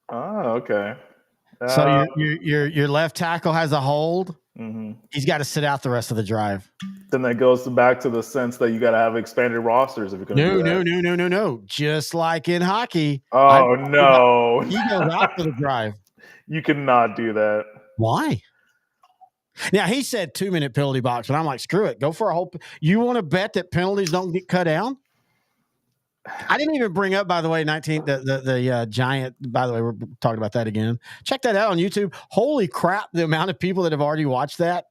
Oh, okay. So your left tackle has a hold. Mm-hmm. He's got to sit out the rest of the drive. Then that goes back to the sense that you got to have expanded rosters if you're going to do that. No. Just like in hockey. Oh, no. He goes out for the drive. You cannot do that. Why? Now, he said 2-minute penalty box, and I'm like, screw it. Go for a whole – you want to bet that penalties don't get cut down? I didn't even bring up, by the way, the Giant – by the way, we're talking about that again. Check that out on YouTube. Holy crap, the amount of people that have already watched that.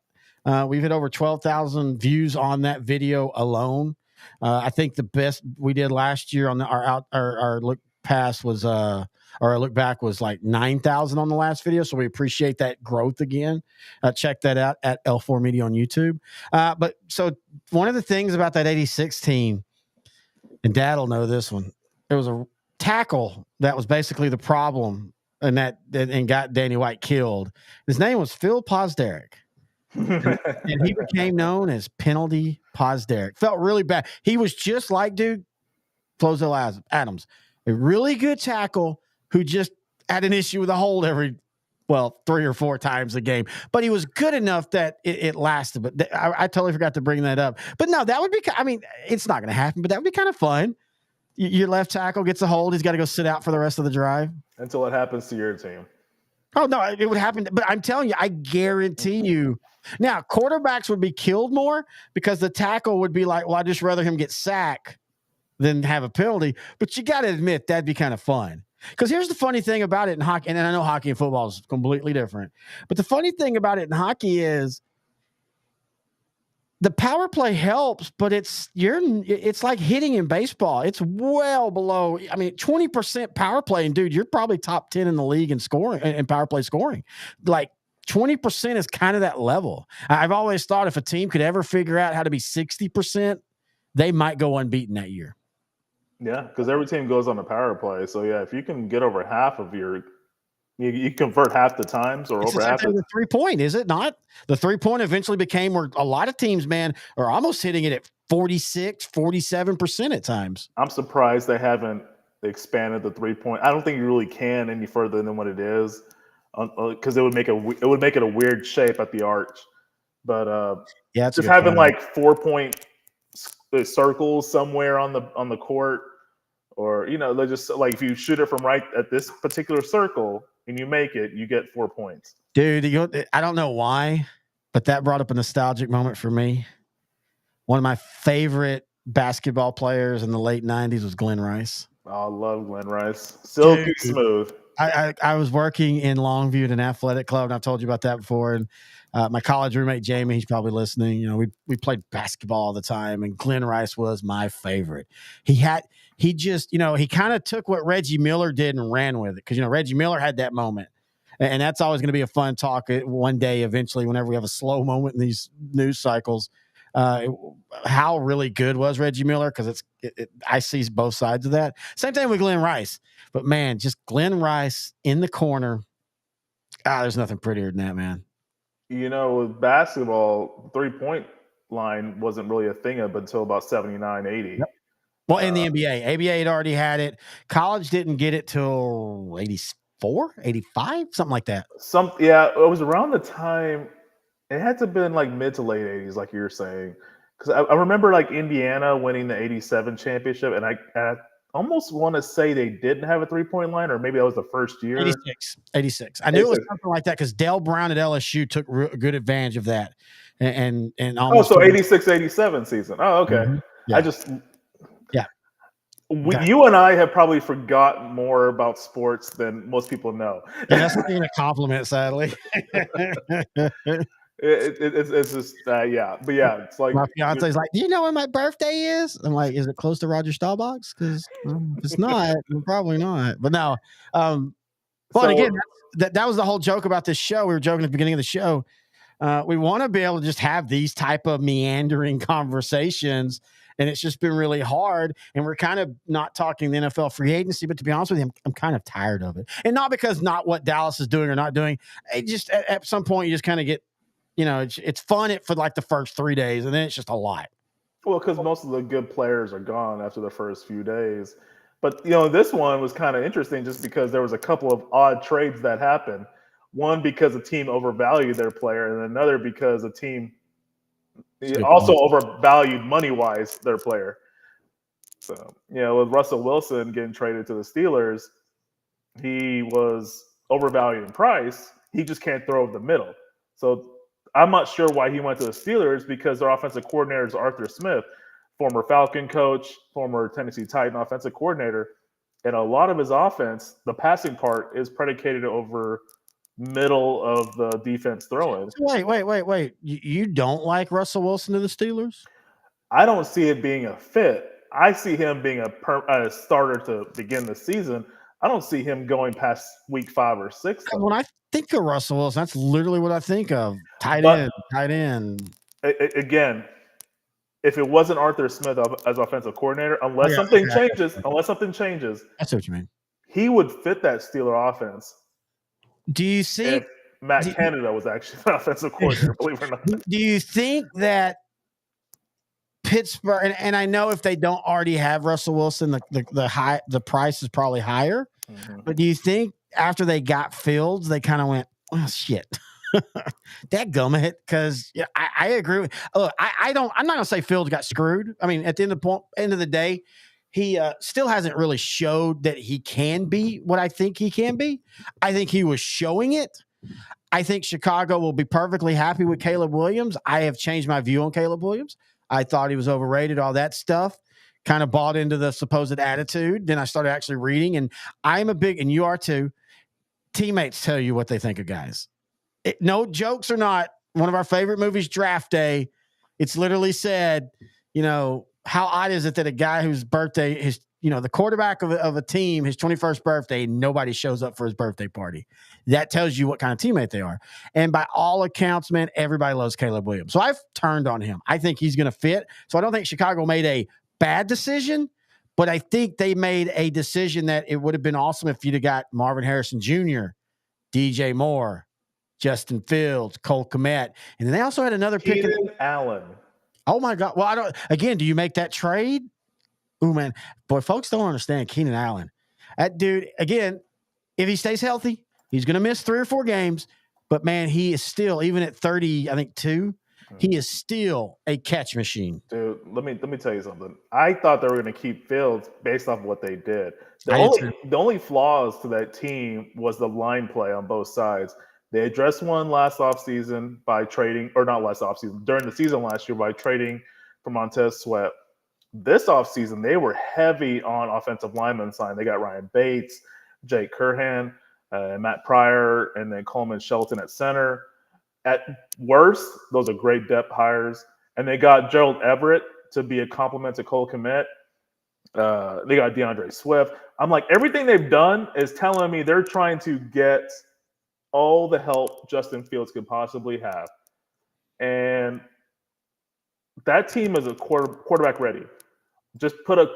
We've hit over 12,000 views on that video alone. I think the best we did last year on our look pass was our look back was like 9,000 on the last video. So we appreciate that growth again. Check that out at L4 Media on YouTube. But so one of the things about that 86 team, and Dad will know this one, there was a tackle that was basically the problem and got Danny White killed. His name was Phil Posderick. And he became known as Penalty Posderick. Felt really bad. He was just like Flozell Adams, a really good tackle, who just had an issue with a hold every 3 or 4 times a game, but he was good enough that it lasted. But I totally forgot to bring that up. But no, that would be, I mean, it's not going to happen, but that would be kind of fun. Your left tackle gets a hold. He's got to go sit out for the rest of the drive. Until it happens to your team. Oh, no, it would happen. But I'm telling you, I guarantee you. Now, quarterbacks would be killed more because the tackle would be like, well, I'd just rather him get sacked than have a penalty. But you got to admit, that'd be kind of fun. Because here's the funny thing about it in hockey, and I know hockey and football is completely different. But the funny thing about it in hockey is the power play helps, but it's like hitting in baseball. It's well below. I mean, 20% power play, and dude, you're probably top 10 in the league in scoring and power play scoring. Like 20% is kind of that level. I've always thought if a team could ever figure out how to be 60%, they might go unbeaten that year. Yeah, because every team goes on a power play. So yeah, if you can get over half of you convert half the times or over half. The 3-point, is it not? The 3-point eventually became where a lot of teams, man, are almost hitting it at 46, 47% at times. I'm surprised they haven't expanded the 3-point. I don't think you really can any further than what it is, because it would make it a weird shape at the arch. But yeah, just having like 4-point circles somewhere on the court, or they're just like, if you shoot it from right at this particular circle and you make it, you get 4 points. Dude, I don't know why, but that brought up a nostalgic moment for me. One of my favorite basketball players in the late 90s was Glenn Rice. Oh, I love Glenn Rice. Silky smooth. I was working in Longview at an athletic club, and I've told you about that before. And my college roommate, Jamie, he's probably listening. We played basketball all the time, and Glenn Rice was my favorite. He kind of took what Reggie Miller did and ran with it. Because, Reggie Miller had that moment. And that's always going to be a fun talk one day, eventually, whenever we have a slow moment in these news cycles. How really good was Reggie Miller? Because I see both sides of that. Same thing with Glenn Rice. But, man, just Glenn Rice in the corner. There's nothing prettier than that, man. With basketball, 3-point line wasn't really a thing up until about 79, 80. Yep. Well, in the NBA. ABA had already had it. College didn't get it till 84, 85, something like that. It was around the time. It had to have been like mid to late 80s, like you were saying. Because I remember like Indiana winning the 87 championship, and I almost want to say they didn't have a 3-point line, or maybe that was the first year. 86. I knew it was something like that because Dale Brown at LSU took good advantage of that. And almost 86, 87 season. Oh, okay. Mm-hmm. Yeah. You and I have probably forgotten more about sports than most people know. And that's not even a compliment, sadly. It's just but yeah, it's like my fiance's like, do you know when my birthday is? I'm like, is it close to Roger Staubach's? Because if it's not, probably not. But no, again, that was the whole joke about this show. We were joking at the beginning of the show. We want to be able to just have these type of meandering conversations, and it's just been really hard. And we're kind of not talking the NFL free agency, but to be honest with you, I'm kind of tired of it. And not because not what Dallas is doing or not doing. It just at some point you just kind of get. It's fun for like the first 3 days, and then it's just a lot. Well, because most of the good players are gone after the first few days. But, this one was kind of interesting just because there was a couple of odd trades that happened. One, because a team overvalued their player, and another because a team also overvalued money-wise their player. So, with Russell Wilson getting traded to the Steelers, he was overvalued in price. He just can't throw over the middle. So I'm not sure why he went to the Steelers, because their offensive coordinator is Arthur Smith, former Falcon coach, former Tennessee Titan offensive coordinator. And a lot of his offense, the passing part, is predicated over middle of the defense throwing. Wait. You don't like Russell Wilson to the Steelers? I don't see it being a fit. I see him being a starter to begin the season. I don't see him going past week 5 or 6. When I think of Russell Wilson, that's literally what I think of. Tight end. Again, if it wasn't Arthur Smith as offensive coordinator, unless something changes, I see what you mean. He would fit that Steeler offense. Do you see if Matt Canada was actually an offensive coordinator, believe it or not? Do you think that Pittsburgh, and I know if they don't already have Russell Wilson, the price is probably higher. But do you think after they got Fields, they kind of went, oh, shit. Dadgummit, because I agree with. Look, I'm not gonna say Fields got screwed. I mean, at the end of the day, he still hasn't really showed that he can be what I think he can be. I think he was showing it. I think Chicago will be perfectly happy with Caleb Williams. I have changed my view on Caleb Williams. I thought he was overrated, all that stuff. Kind of bought into the supposed attitude. Then I started actually reading, and I'm a big, and you are too. Teammates tell you what they think of guys. No jokes or not, one of our favorite movies, Draft Day, it's literally said, how odd is it that a guy whose birthday is, the quarterback of a team, his 21st birthday, nobody shows up for his birthday party. That tells you what kind of teammate they are. And by all accounts, man, everybody loves Caleb Williams. So I've turned on him. I think he's going to fit. So I don't think Chicago made a bad decision, but I think they made a decision that it would have been awesome if you'd have got Marvin Harrison Jr., DJ Moore, Justin Fields, Cole Kmet, and then they also had another pick. Keenan Allen. Oh my God! Well, do you make that trade? Oh man, boy, folks don't understand Keenan Allen. That dude, again, if he stays healthy, he's going to miss 3 or 4 games. But man, he is still, even at 30, I think 2, he is still a catch machine. Dude, let me tell you something. I thought they were going to keep Fields based off what they did. The only flaws to that team was the line play on both sides. They addressed one last offseason by trading, or not last offseason, during the season last year by trading for Montez Sweat. This offseason, they were heavy on offensive lineman sign. They got Ryan Bates, Jake Curhan, Matt Pryor, and then Coleman Shelton at center. At worst, those are great depth hires. And they got Gerald Everett to be a complement to Cole Kmet. They got DeAndre Swift. I'm like, everything they've done is telling me they're trying to get all the help Justin Fields could possibly have. And that team is a quarterback ready. Just put a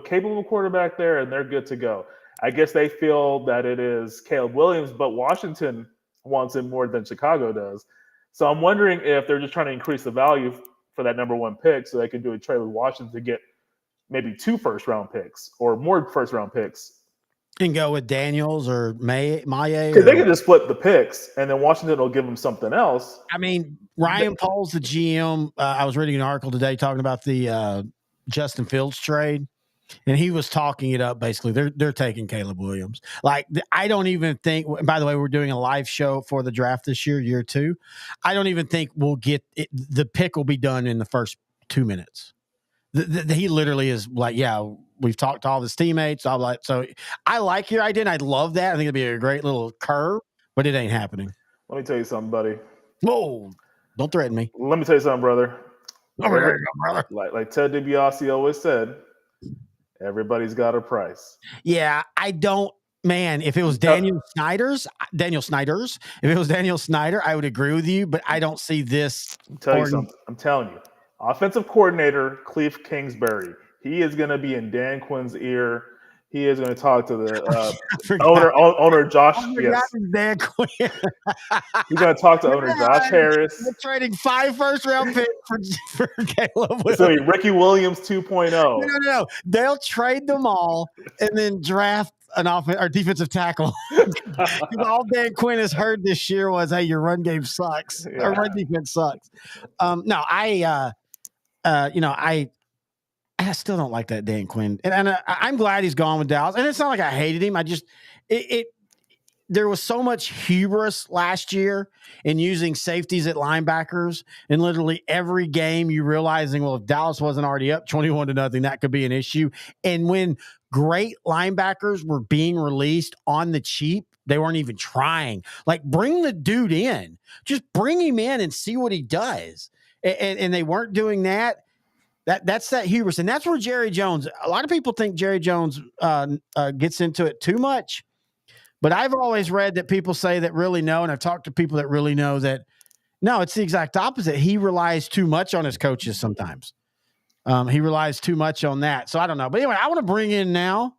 capable quarterback there, and they're good to go. I guess they feel that it is Caleb Williams, but Washington wants him more than Chicago does. So I'm wondering if they're just trying to increase the value for that number 1 pick so they can do a trade with Washington to get maybe 2 first-round picks or more first-round picks. And go with Daniels or Maye. Because they can just split the picks, and then Washington will give them something else. I mean, Ryan Poles, the GM, I was reading an article today talking about the Justin Fields trade, and he was talking it up. Basically, they're taking Caleb Williams. Like, I don't even think. By the way, we're doing a live show for the draft this year 2. I don't even think we'll get it. The pick will be done in the first 2 minutes. He literally is like, yeah, we've talked to all his teammates. I'm like, so I like your idea, and I love that. I think it'd be a great little curve, but it ain't happening. Let me tell you something, buddy. Whoa, don't threaten me. Let me tell you something, brother. Brother. Like Ted DiBiase always said, everybody's got a price. Yeah, I don't. Man, if it was Daniel Snyder's, if it was Daniel Snyder, I would agree with you, but I don't see this. I'm telling you. Offensive coordinator Cliff Kingsbury. He is going to be in Dan Quinn's ear. He is going to talk to the owner Josh. Yes, Dan Quinn. He's going to talk to owner Josh Harris. They're trading 5 first-round picks for Caleb Williams. So Ricky Williams 2.0. No. They'll trade them all and then draft an offense or defensive tackle. All Dan Quinn has heard this year was, "Hey, your run game sucks. Yeah. Or run defense sucks." I still don't like that Dan Quinn, and I'm glad he's gone with Dallas. And it's not like I hated him. I just there was so much hubris last year in using safeties at linebackers, and literally every game you realizing, well, if Dallas wasn't already up 21-0, that could be an issue. And when great linebackers were being released on the cheap, they weren't even trying. Like, bring the dude in, just bring him in and see what he does. And they weren't doing that. That's that hubris. And that's where Jerry Jones, a lot of people think Jerry Jones gets into it too much. But I've always read that people say that really know, and I've talked to people that really know that, no, it's the exact opposite. He relies too much on his coaches sometimes. He relies too much on that. So I don't know. But anyway, I want to bring in now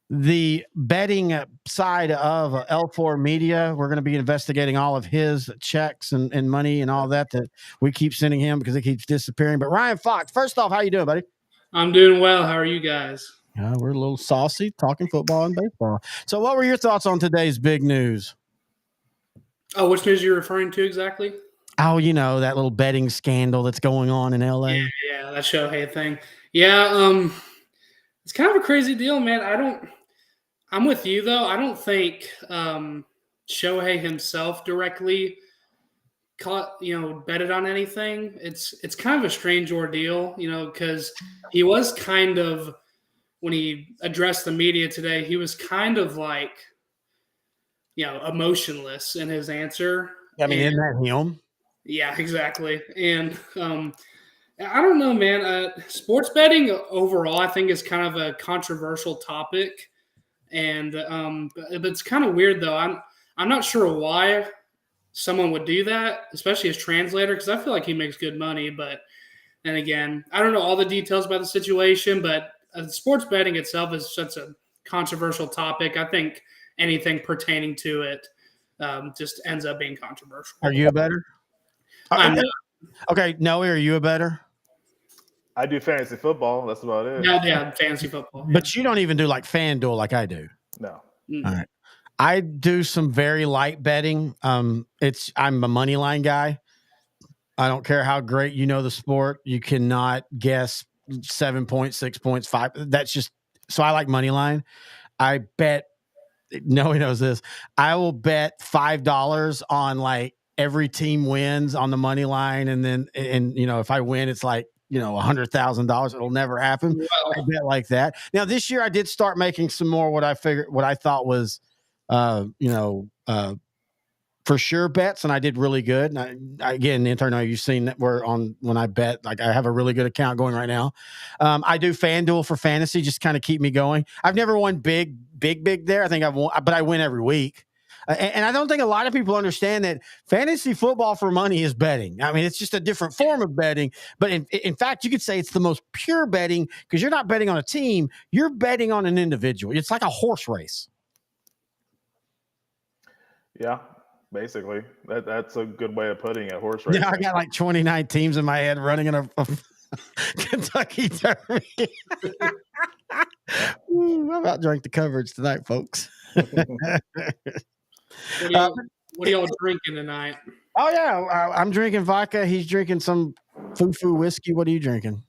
the betting side of L4 Media. We're going to be investigating all of his checks and money and all that we keep sending him because it keeps disappearing. But Ryan Fox, first off, how you doing, buddy? I'm doing well. How are you guys? We're a little saucy talking football and baseball. So what were your thoughts on today's big news? Oh, which news you're referring to exactly? Oh, that little betting scandal that's going on in LA. Yeah, that Shohei thing. Yeah, it's kind of a crazy deal, man. I'm with you though. I don't think Shohei himself directly betted on anything. It's kind of a strange ordeal, because he was kind of, when he addressed the media today, he was kind of like, emotionless in his answer. I mean, isn't that him? Yeah, exactly. And I don't know, man. Sports betting overall, I think, is kind of a controversial topic, and but it's kind of weird though. I'm not sure why someone would do that, especially as translator, because I feel like he makes good money. But then again, I don't know all the details about the situation, but sports betting itself is such a controversial topic. I think anything pertaining to it just ends up being controversial. Are you a bettor? I'm not. Okay, Noe, are you a bettor? I do fantasy football. That's about it. Yeah, fantasy football. But you don't even do like FanDuel like I do. No. Mm. All right. I do some very light betting. I'm a money line guy. I don't care how great you know the sport. You cannot guess 7 points, 6 points, 5. That's just so I like money line. I bet. No, he knows this. I will bet $5 on like every team wins on the money line, and then if I win, it's like $100,000. It'll never happen. Wow. I bet like that. Now this year, I did start making some more what I thought was, for sure bets, and I did really good. And again, intern, you've seen that when I bet, like I have a really good account going right now. I do FanDuel for fantasy, just kind of keep me going. I've never won big there. I think I've won, but I win every week. And I don't think a lot of people understand that fantasy football for money is betting. I mean, it's just a different form of betting. But in fact, you could say it's the most pure betting because you're not betting on a team. You're betting on an individual. It's like a horse race. Yeah, basically. That's a good way of putting it, horse race. Yeah, I got like 29 teams in my head running in a Kentucky Derby. I'm OutDrank The Coverage tonight, folks. What are y'all drinking tonight? Oh, yeah. I'm drinking vodka. He's drinking some foo-foo whiskey. What are you drinking?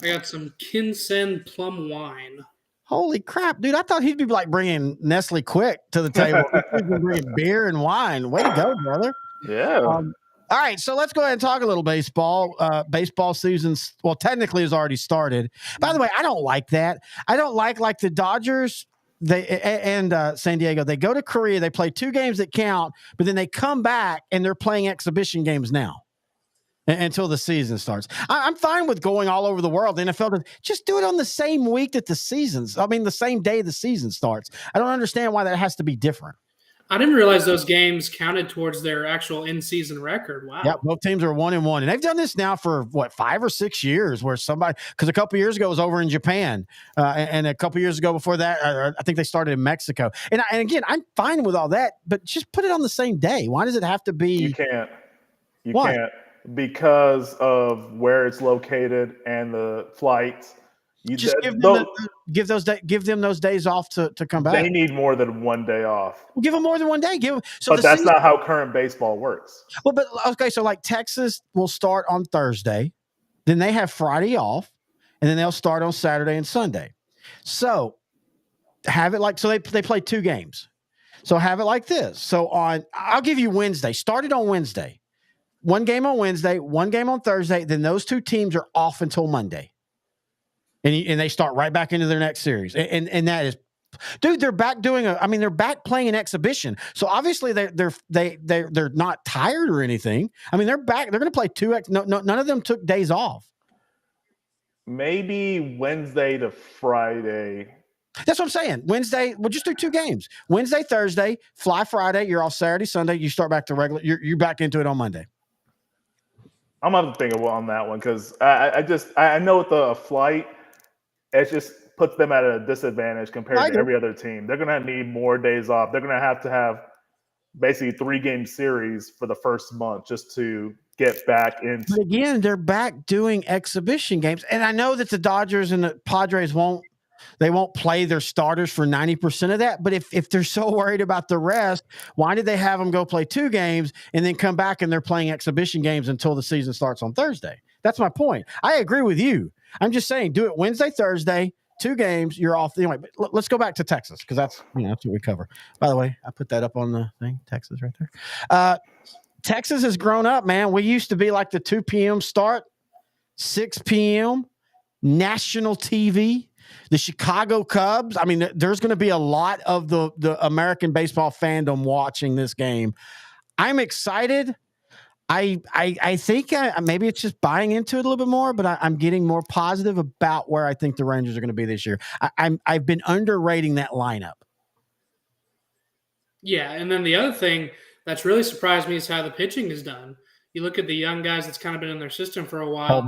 I got some Kinsen plum wine. Holy crap, dude. I thought he'd be like bringing Nestle Quick to the table. He's bringing beer and wine. Way to go, brother. Yeah. All right, so let's go ahead and talk a little baseball. Baseball season, well, technically has already started. By the way, I don't like that. I don't like the Dodgers and San Diego. They go to Korea, they play 2 games that count, but then they come back and they're playing exhibition games now until the season starts. I'm fine with going all over the world. The NFL, just do it on the same week that the same day the season starts. I don't understand why that has to be different. I didn't realize those games counted towards their actual in-season record. Wow. Yeah, both teams are 1-1, and they've done this now for 5 or 6 years. Where because a couple years ago it was over in Japan, and a couple years ago before that, I think they started in Mexico. And again, I'm fine with all that, but just put it on the same day. Why does it have to be? You can't. Why? Can't because of where it's located and the flights. Just give them those days off to come back. They need more than 1 day off. Well, give them more than 1 day. But that's not how current baseball works. Well, but okay, so like Texas will start on Thursday, then they have Friday off, and then they'll start on Saturday and Sunday. So have it they play 2 games. So have it like this. So I'll give you Wednesday. Start it on Wednesday. 1 game on Wednesday, 1 game on Thursday. Then those 2 teams are off until Monday. And they start right back into their next series. And that is, dude, they're back they're back playing an exhibition. So obviously they're not tired or anything. I mean, they're back. They're going to play 2 none of them took days off. Maybe Wednesday to Friday. That's what I'm saying. Wednesday, we'll just do 2 games. Wednesday, Thursday, fly Friday. You're off Saturday, Sunday. You start back to regular. You're back into it on Monday. I'm going to have to think on that one because I know with the flight, it just puts them at a disadvantage compared to every other team. They're going to need more days off. They're going to have basically 3-game series for the first month just to get back into. But again, they're back doing exhibition games. And I know that the Dodgers and the Padres won't They won't play their starters for 90% of that. But if they're so worried about the rest, why did they have them go play 2 games and then come back and they're playing exhibition games until the season starts on Thursday? That's my point. I agree with you. I'm just saying, do it Wednesday, Thursday, 2 games, you're off. Anyway, but let's go back to Texas because that's what we cover. By the way, I put that up on the thing, Texas right there. Texas has grown up, man. We used to be like the 2 p.m. start, 6 p.m., national TV, the Chicago Cubs. I mean, there's going to be a lot of the American baseball fandom watching this game. I'm excited. I think maybe it's just buying into it a little bit more, but I'm getting more positive about where I think the Rangers are going to be this year. I've been underrating that lineup. Yeah, and then the other thing that's really surprised me is how the pitching is done. You look at the young guys that's kind of been in their system for a while.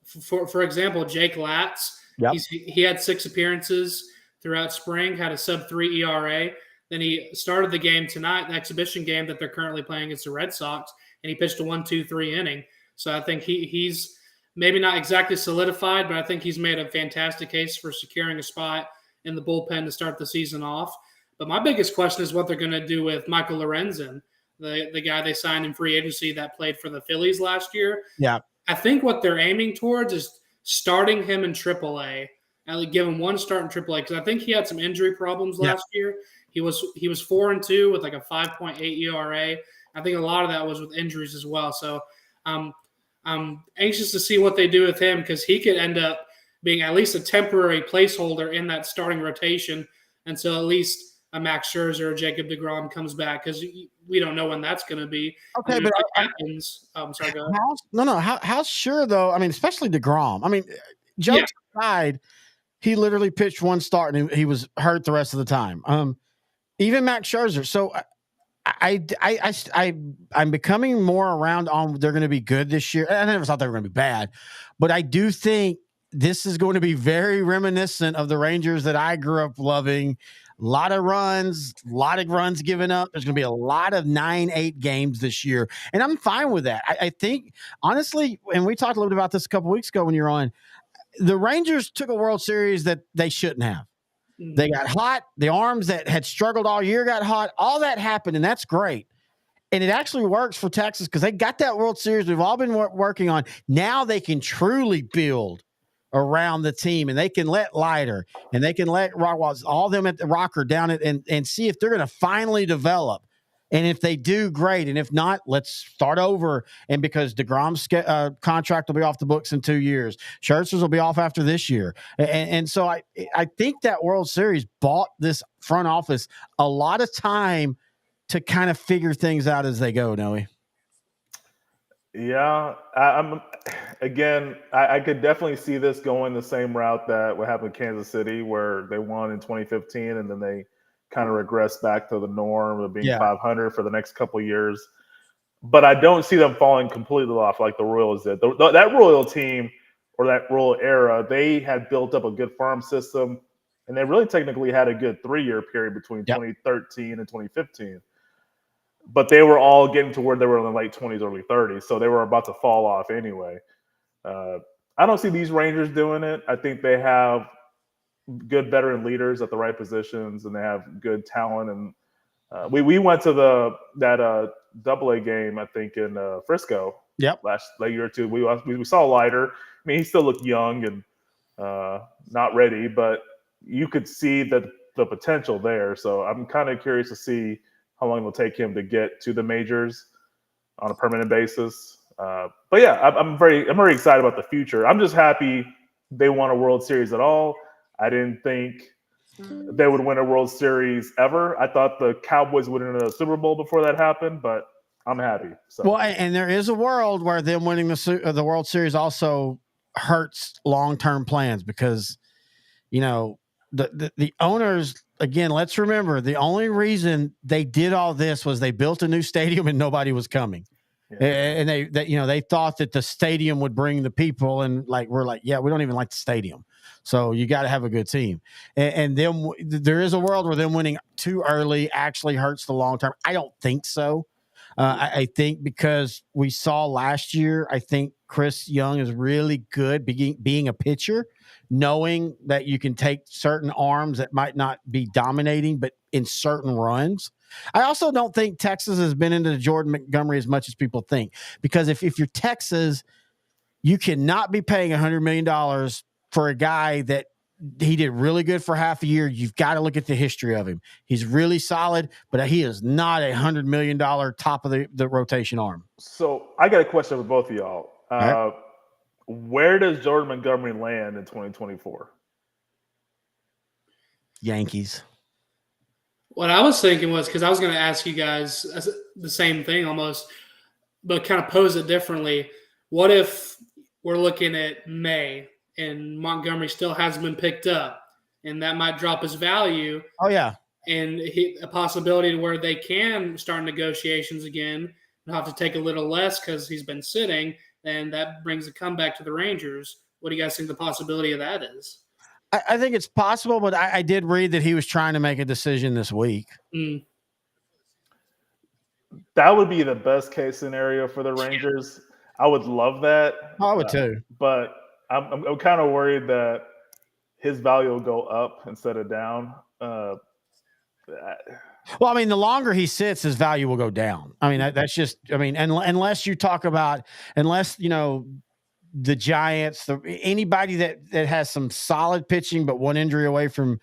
For example, Jake Latz. Yep. He had 6 appearances throughout spring, had a sub-3 ERA. Then he started the game tonight, the exhibition game that they're currently playing against the Red Sox, and he pitched a 1-2-3 inning. So I think he's maybe not exactly solidified, but I think he's made a fantastic case for securing a spot in the bullpen to start the season off. But my biggest question is what they're going to do with Michael Lorenzen, the guy they signed in free agency that played for the Phillies last year. Yeah. I think what they're aiming towards is starting him in AAA, and give him 1 start in AAA, because I think he had some injury problems last year. He was 4-2 with like a 5.8 ERA. I think a lot of that was with injuries as well. So I'm anxious to see what they do with him, because he could end up being at least a temporary placeholder in that starting rotation until at least a Max Scherzer or Jacob deGrom comes back, because we don't know when that's going to be. Okay, but happens. Sorry, go ahead. How's sure though? I mean, especially deGrom. I mean, jokes aside, he literally pitched 1 start and he was hurt the rest of the time. Even Max Scherzer. So I'm becoming more around on they're going to be good this year. I never thought they were going to be bad, but I do think this is going to be very reminiscent of the Rangers that I grew up loving. A lot of runs given up. There's going to be a lot of 9-8 games this year, and I'm fine with that. I think, honestly, and we talked a little bit about this a couple weeks ago when you're on, the Rangers took a World Series that they shouldn't have. They got hot. The arms that had struggled all year got hot. All that happened, and that's great. And it actually works for Texas because they got that World Series we've all been working on. Now they can truly build around the team, and they can let Leiter and they can let Rockwell, all them at the rocker down it and see if they're going to finally develop. And if they do, great. And if not, let's start over. And because DeGrom's contract will be off the books in 2 years, Scherzer's will be off after this year. And so I think that World Series bought this front office a lot of time to kind of figure things out as they go, Noe. Yeah, I could definitely see this going the same route that what happened in Kansas City, where they won in 2015 and then they kind of regressed back to the norm of being 500 for the next couple of years. But I don't see them falling completely off like the Royals did. That Royal team, or that Royal era, they had built up a good farm system, and they really technically had a good 3-year period between 2013 and 2015. But they were all getting to where they were in the late 20s, early 30s, so they were about to fall off anyway. I don't see these Rangers doing it. I think they have good veteran leaders at the right positions, and they have good talent. And we went to that AA game, I think, in Frisco. Last year or two. We saw Leiter. I mean, he still looked young and not ready, but you could see the potential there. So I'm kind of curious to see how long it will take him to get to the majors on a permanent basis. But yeah, I'm very excited about the future. I'm just happy they won a World Series at all. I didn't think they would win a World Series ever. I thought the Cowboys would win a Super Bowl before that happened, but I'm happy. So. Well, and there is a world where them winning the World Series also hurts long-term plans because, the owners, again, let's remember, the only reason they did all this was they built a new stadium and nobody was coming. Yeah. And they thought that the stadium would bring the people, and we're like, yeah, we don't even like the stadium. So you got to have a good team. And then there is a world where them winning too early actually hurts the long term. I don't think so. I think because we saw last year, I think Chris Young is really good being a pitcher, knowing that you can take certain arms that might not be dominating, but in certain runs. I also don't think Texas has been into Jordan Montgomery as much as people think, because if you're Texas, you cannot be paying $100 million for a guy that he did really good for half a year. You've got to look at the history of him. He's really solid, but he is not $100 million top of the rotation arm. So I got a question for both of y'all. Right. Where does Jordan Montgomery land in 2024? Yankees. What I was thinking was, because I was going to ask you guys the same thing almost, but kind of pose it differently. What if we're looking at May and Montgomery still hasn't been picked up, and that might drop his value? Oh, yeah. And a possibility to where they can start negotiations again and have to take a little less because he's been sitting, and that brings a comeback to the Rangers. What do you guys think the possibility of that is? I think it's possible, but I did read that he was trying to make a decision this week. That would be the best case scenario for the Rangers. I would love that. I would too. But I'm kind of worried that his value will go up instead of down. Well, I mean, the longer he sits, his value will go down. I mean, that's just, I mean, unless you talk about, the Giants, anybody that has some solid pitching, but one injury away from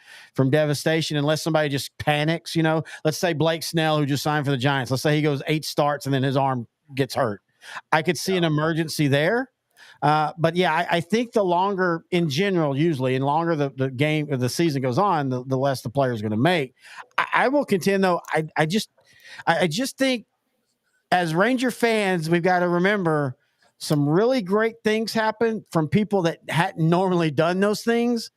devastation, unless somebody just panics, let's say Blake Snell, who just signed for the Giants, let's say he goes 8 starts and then his arm gets hurt. I could see an emergency there. But yeah, I think the longer in general, usually, and longer the game or the season goes on, the less the player is going to make. I will contend though. I just think as Ranger fans, we've got to remember some really great things happen from people that hadn't normally done those things.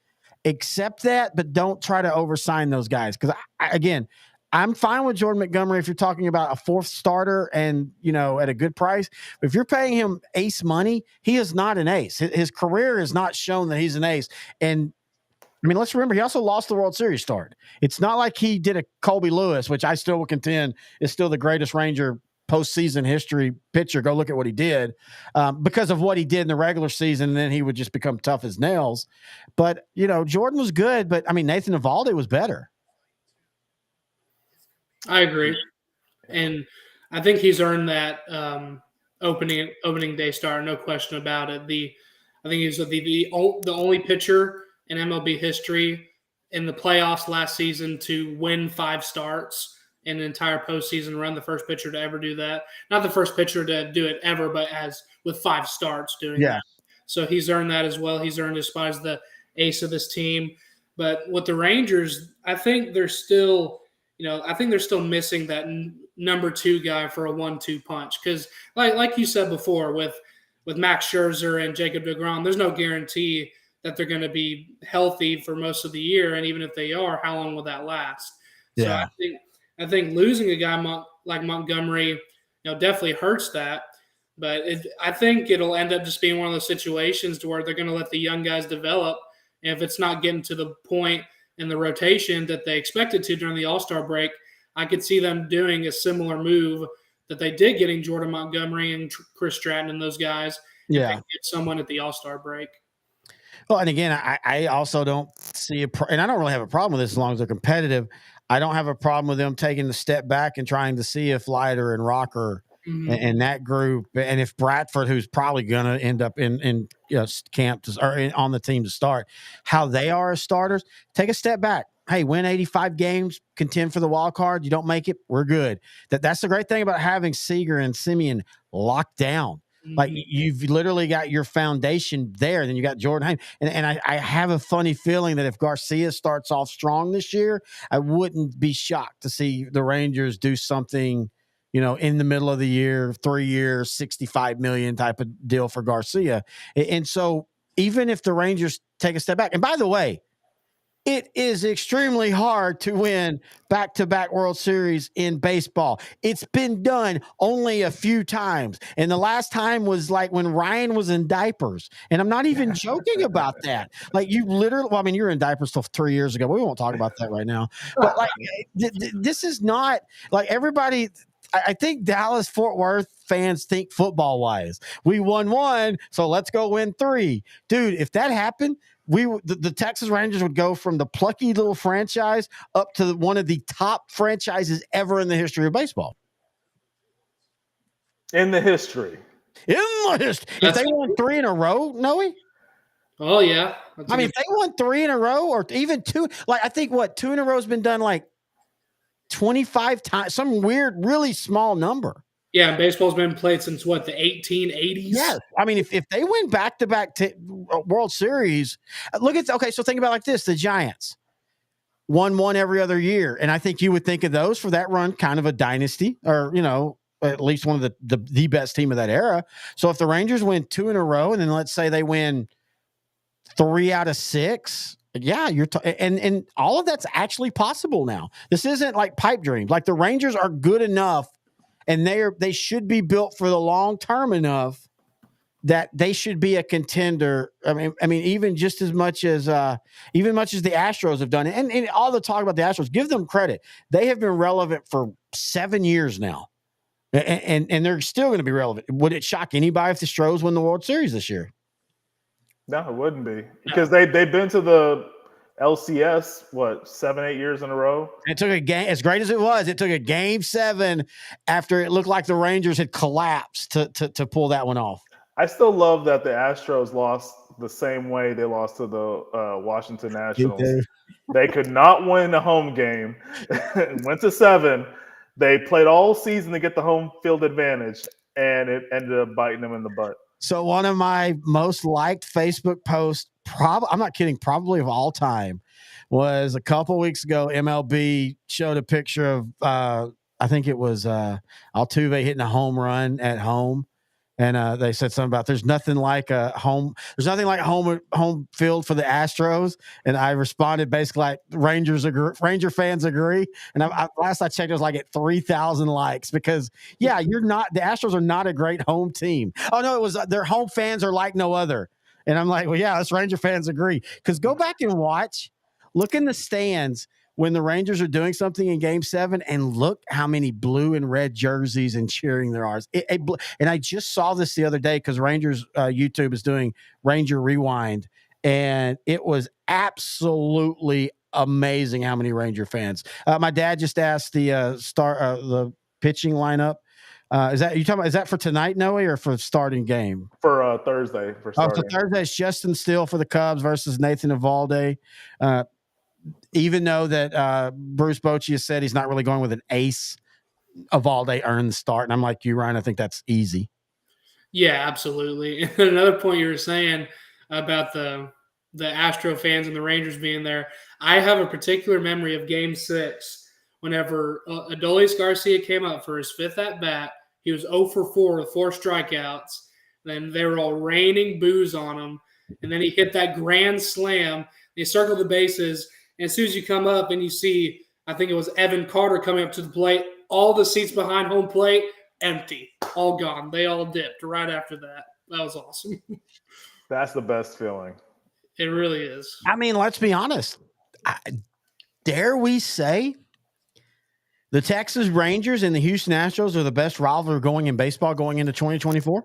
Accept that, but don't try to oversign those guys. Because again, I'm fine with Jordan Montgomery if you're talking about a 4th starter and, at a good price. But if you're paying him ace money, he is not an ace. His career has not shown that he's an ace. And I mean, let's remember, he also lost the World Series start. It's not like he did a Colby Lewis, which I still will contend is still the greatest Ranger postseason history pitcher. Go look at what he did because of what he did in the regular season. And then he would just become tough as nails. But, Jordan was good. But, I mean, Nathan Eovaldi was better. I agree. And I think he's earned that opening day start, no question about it. I think he's the only pitcher in MLB history in the playoffs last season to win 5 starts in an entire postseason run, the first pitcher to ever do that. Not the first pitcher to do it ever, but with 5 starts doing that. So he's earned that as well. He's earned his spot as the ace of this team. But with the Rangers, I think they're still missing that number 2 guy for a 1-2 punch. Because like you said before, with Max Scherzer and Jacob deGrom, there's no guarantee that they're going to be healthy for most of the year. And even if they are, how long will that last? Yeah. So I think losing a guy like Montgomery, definitely hurts that. But I think it'll end up just being one of those situations to where they're going to let the young guys develop. And if it's not getting to the point in the rotation that they expected to during the All-Star break, I could see them doing a similar move that they did getting Jordan Montgomery and Chris Stratton and those guys. Yeah. Get someone at the All-Star break. Well, and again, I also don't see and I don't really have a problem with this as long as they're competitive. I don't have a problem with them taking the step back and trying to see if Leiter and Rocker and that group, and if Bradford, who's probably going to end up in camp or on the team to start, how they are as starters. Take a step back. Hey, win 85 games, contend for the wild card. You don't make it, we're good. That's the great thing about having Seager and Simeon locked down. Like you've literally got your foundation there. Then you got Jordan Hane. And I have a funny feeling that if Garcia starts off strong this year, I wouldn't be shocked to see the Rangers do something, in the middle of the year, 3 years, $65 million type of deal for Garcia. And so even if the Rangers take a step back, and by the way, it is extremely hard to win back-to-back World Series in baseball. It's been done only a few times. And the last time was like when Ryan was in diapers. And I'm not even joking about that. Like you literally, you're in diapers till 3 years ago. We won't talk about that right now. But like, this is not like everybody I think Dallas Fort Worth fans think football wise. We won 1, so let's go win 3, dude. If that happened, the Texas Rangers would go from the plucky little franchise up to one of the top franchises ever in the history of baseball. In the history. If they won 3 in a row, Noe? Oh yeah. I mean, if they won 3 in a row, or even 2, like I think 2 in a row has been done like 25 times, some weird, really small number. Yeah, baseball's been played since the 1880s. Yes, I mean, if they win back-to-back World Series, so think about it like this: the Giants won 1 every other year, and I think you would think of those for that run kind of a dynasty, or at least one of the best team of that era. So if the Rangers win 2 in a row, and then let's say they win 3 out of 6. Yeah, and all of that's actually possible now. This isn't like pipe dreams. Like the Rangers are good enough, and they should be built for the long term enough that they should be a contender. I mean, even just as much as the Astros have done it, and all the talk about the Astros, give them credit. They have been relevant for 7 years now, and they're still going to be relevant. Would it shock anybody if the Astros win the World Series this year? No, it wouldn't be, because they've been to the LCS 7-8 years in a row. It took a game, as great as it was. It took a Game 7 after it looked like the Rangers had collapsed to pull that one off. I still love that the Astros lost the same way they lost to the Washington Nationals. They could not win a home game. Went to 7. They played all season to get the home field advantage, and it ended up biting them in the butt. So one of my most liked Facebook posts, I'm not kidding, probably of all time, was a couple weeks ago. MLB showed a picture of, I think it was Altuve hitting a home run at home. And they said something about there's nothing like a home field for the Astros. And I responded basically like Ranger fans agree. And last I checked, it was like at 3,000 likes because the Astros are not a great home team. Oh no, it was their home fans are like no other. And I'm like, well, yeah, us Ranger fans agree. Because go back and look in the stands when the Rangers are doing something in Game 7, and look how many blue and red jerseys and cheering there are. And I just saw this the other day because Rangers YouTube is doing Ranger Rewind, and it was absolutely amazing how many Ranger fans. My dad just asked the pitching lineup. Is that for tonight, Noe, or for starting game? For Thursday. For starting. For Thursday, it's Justin Steele for the Cubs versus Nathan Eovaldi. Even though that Bruce Bochy has said he's not really going with an ace, Eovaldi earned the start. And I'm like you, Ryan, I think that's easy. Yeah, absolutely. And another point you were saying about the Astro fans and the Rangers being there, I have a particular memory of Game 6 whenever Adolis Garcia came up for his 5th at-bat. He was 0 for 4 with 4 strikeouts. Then they were all raining boos on him. And then he hit that grand slam. They circled the bases. And as soon as you come up and you see, I think it was Evan Carter coming up to the plate, all the seats behind home plate, empty, all gone. They all dipped right after that. That was awesome. That's the best feeling. It really is. I mean, let's be honest. Dare we say the Texas Rangers and the Houston Astros are the best rivalry going in baseball going into 2024?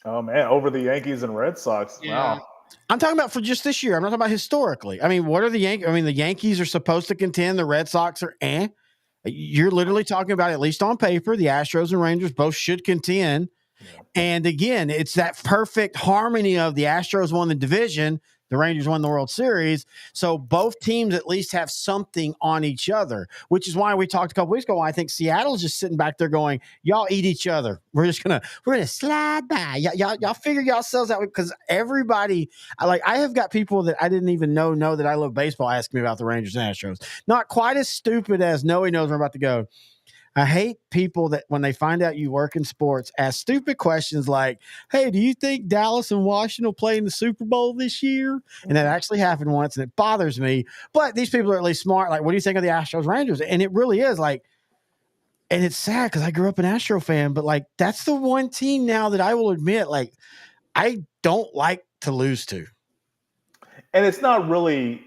Oh, man, over the Yankees and Red Sox. Yeah. Wow. I'm talking about for just this year. I'm not talking about historically. I mean, what are the Yankees? I mean, the Yankees are supposed to contend. The Red Sox are You're literally talking about, at least on paper, the Astros and Rangers both should contend. Yeah. And again, it's that perfect harmony of the Astros won the division, the Rangers won the World Series. So both teams at least have something on each other, which is why we talked a couple weeks ago. I think Seattle's just sitting back there going, y'all eat each other. We're gonna slide by. Y'all figure yourselves out, because everybody, I have got people that I didn't even know that I love baseball asking me about the Rangers and Astros. Not quite as stupid as Noe knows where I'm about to go. I hate people that when they find out you work in sports ask stupid questions like, hey, do you think Dallas and Washington will play in the Super Bowl this year? And that actually happened once, and it bothers me. But these people are at least smart. Like, what do you think of the Astros Rangers? And it really is like, and it's sad because I grew up an Astro fan, but like, that's the one team now that I will admit, like, I don't like to lose to. And it's not really,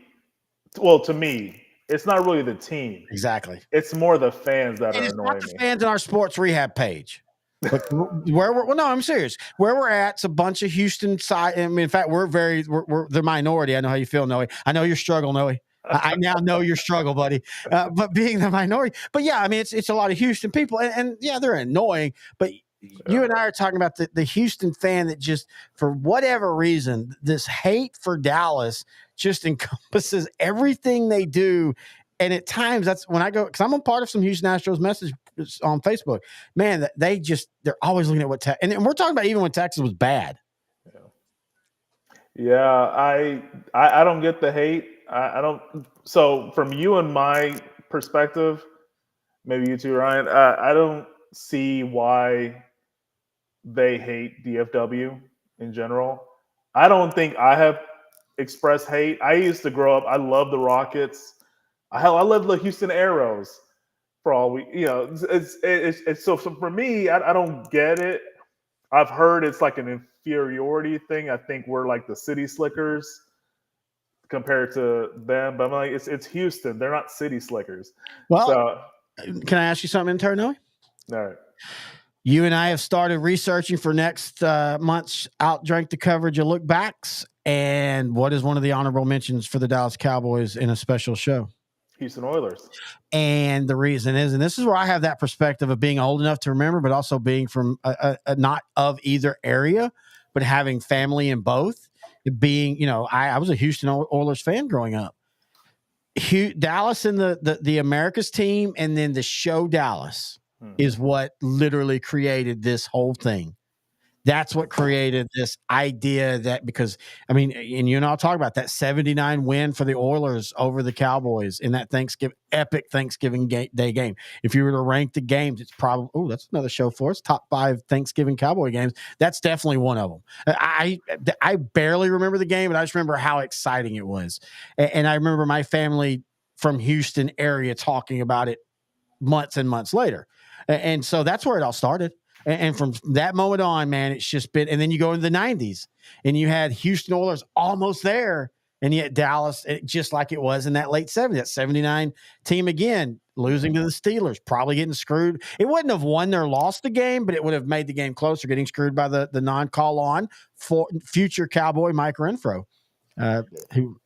well, to me, it's not really the team. Exactly. It's more the fans that are It's annoying not the me. fans in our sports rehab page. But no, I'm serious. Where we're at's a bunch of Houston side. I mean, in fact, we're the minority. I know how you feel, Noe. I know your struggle, Noe. I now know your struggle, buddy. But being the minority, but yeah, I mean, it's a lot of Houston people, and yeah, they're annoying. But you and I are talking about the Houston fan that just, for whatever reason, this hate for Dallas just encompasses everything they do. And at times, that's when I go, because I'm a part of some Houston Astros message on Facebook. Man, they're always looking at what and we're talking about even when Texas was bad. Yeah, I don't get the hate. I don't. So from you and my perspective, maybe you too, Ryan. I don't see why they hate DFW in general. I don't think I have expressed hate. I used to grow up. I love the Rockets. I love the Houston Arrows. For all we, it's so for me, I don't get it. I've heard it's like an inferiority thing. I think we're like the city slickers compared to them, but I'm like, it's Houston. They're not city slickers. Well, so, can I ask you something internally? All right. You and I have started researching for next month's OutDrank The Coverage of look backs. And what is one of the honorable mentions for the Dallas Cowboys in a special show? Houston Oilers. And the reason is, and this is where I have that perspective of being old enough to remember, but also being from not of either area, but having family in both. Being, I was a Houston Oilers fan growing up. Dallas and the America's team, and then the show Dallas is what literally created this whole thing. That's what created this idea that, because, I mean, and you and I'll talk about that 79 win for the Oilers over the Cowboys in that epic Thanksgiving Day game. If you were to rank the games, it's probably, that's another show for us, top 5 Thanksgiving Cowboy games. That's definitely one of them. I barely remember the game, but I just remember how exciting it was. And I remember my family from Houston area talking about it months and months later. And so that's where it all started. And from that moment on, man, it's just been, and then you go into the 90s and you had Houston Oilers almost there, and yet Dallas, just like it was in that late 70s, that 79 team again, losing to the Steelers, probably getting screwed. It wouldn't have won or lost the game, but it would have made the game closer, getting screwed by the non-call on for future Cowboy Mike Renfro, who,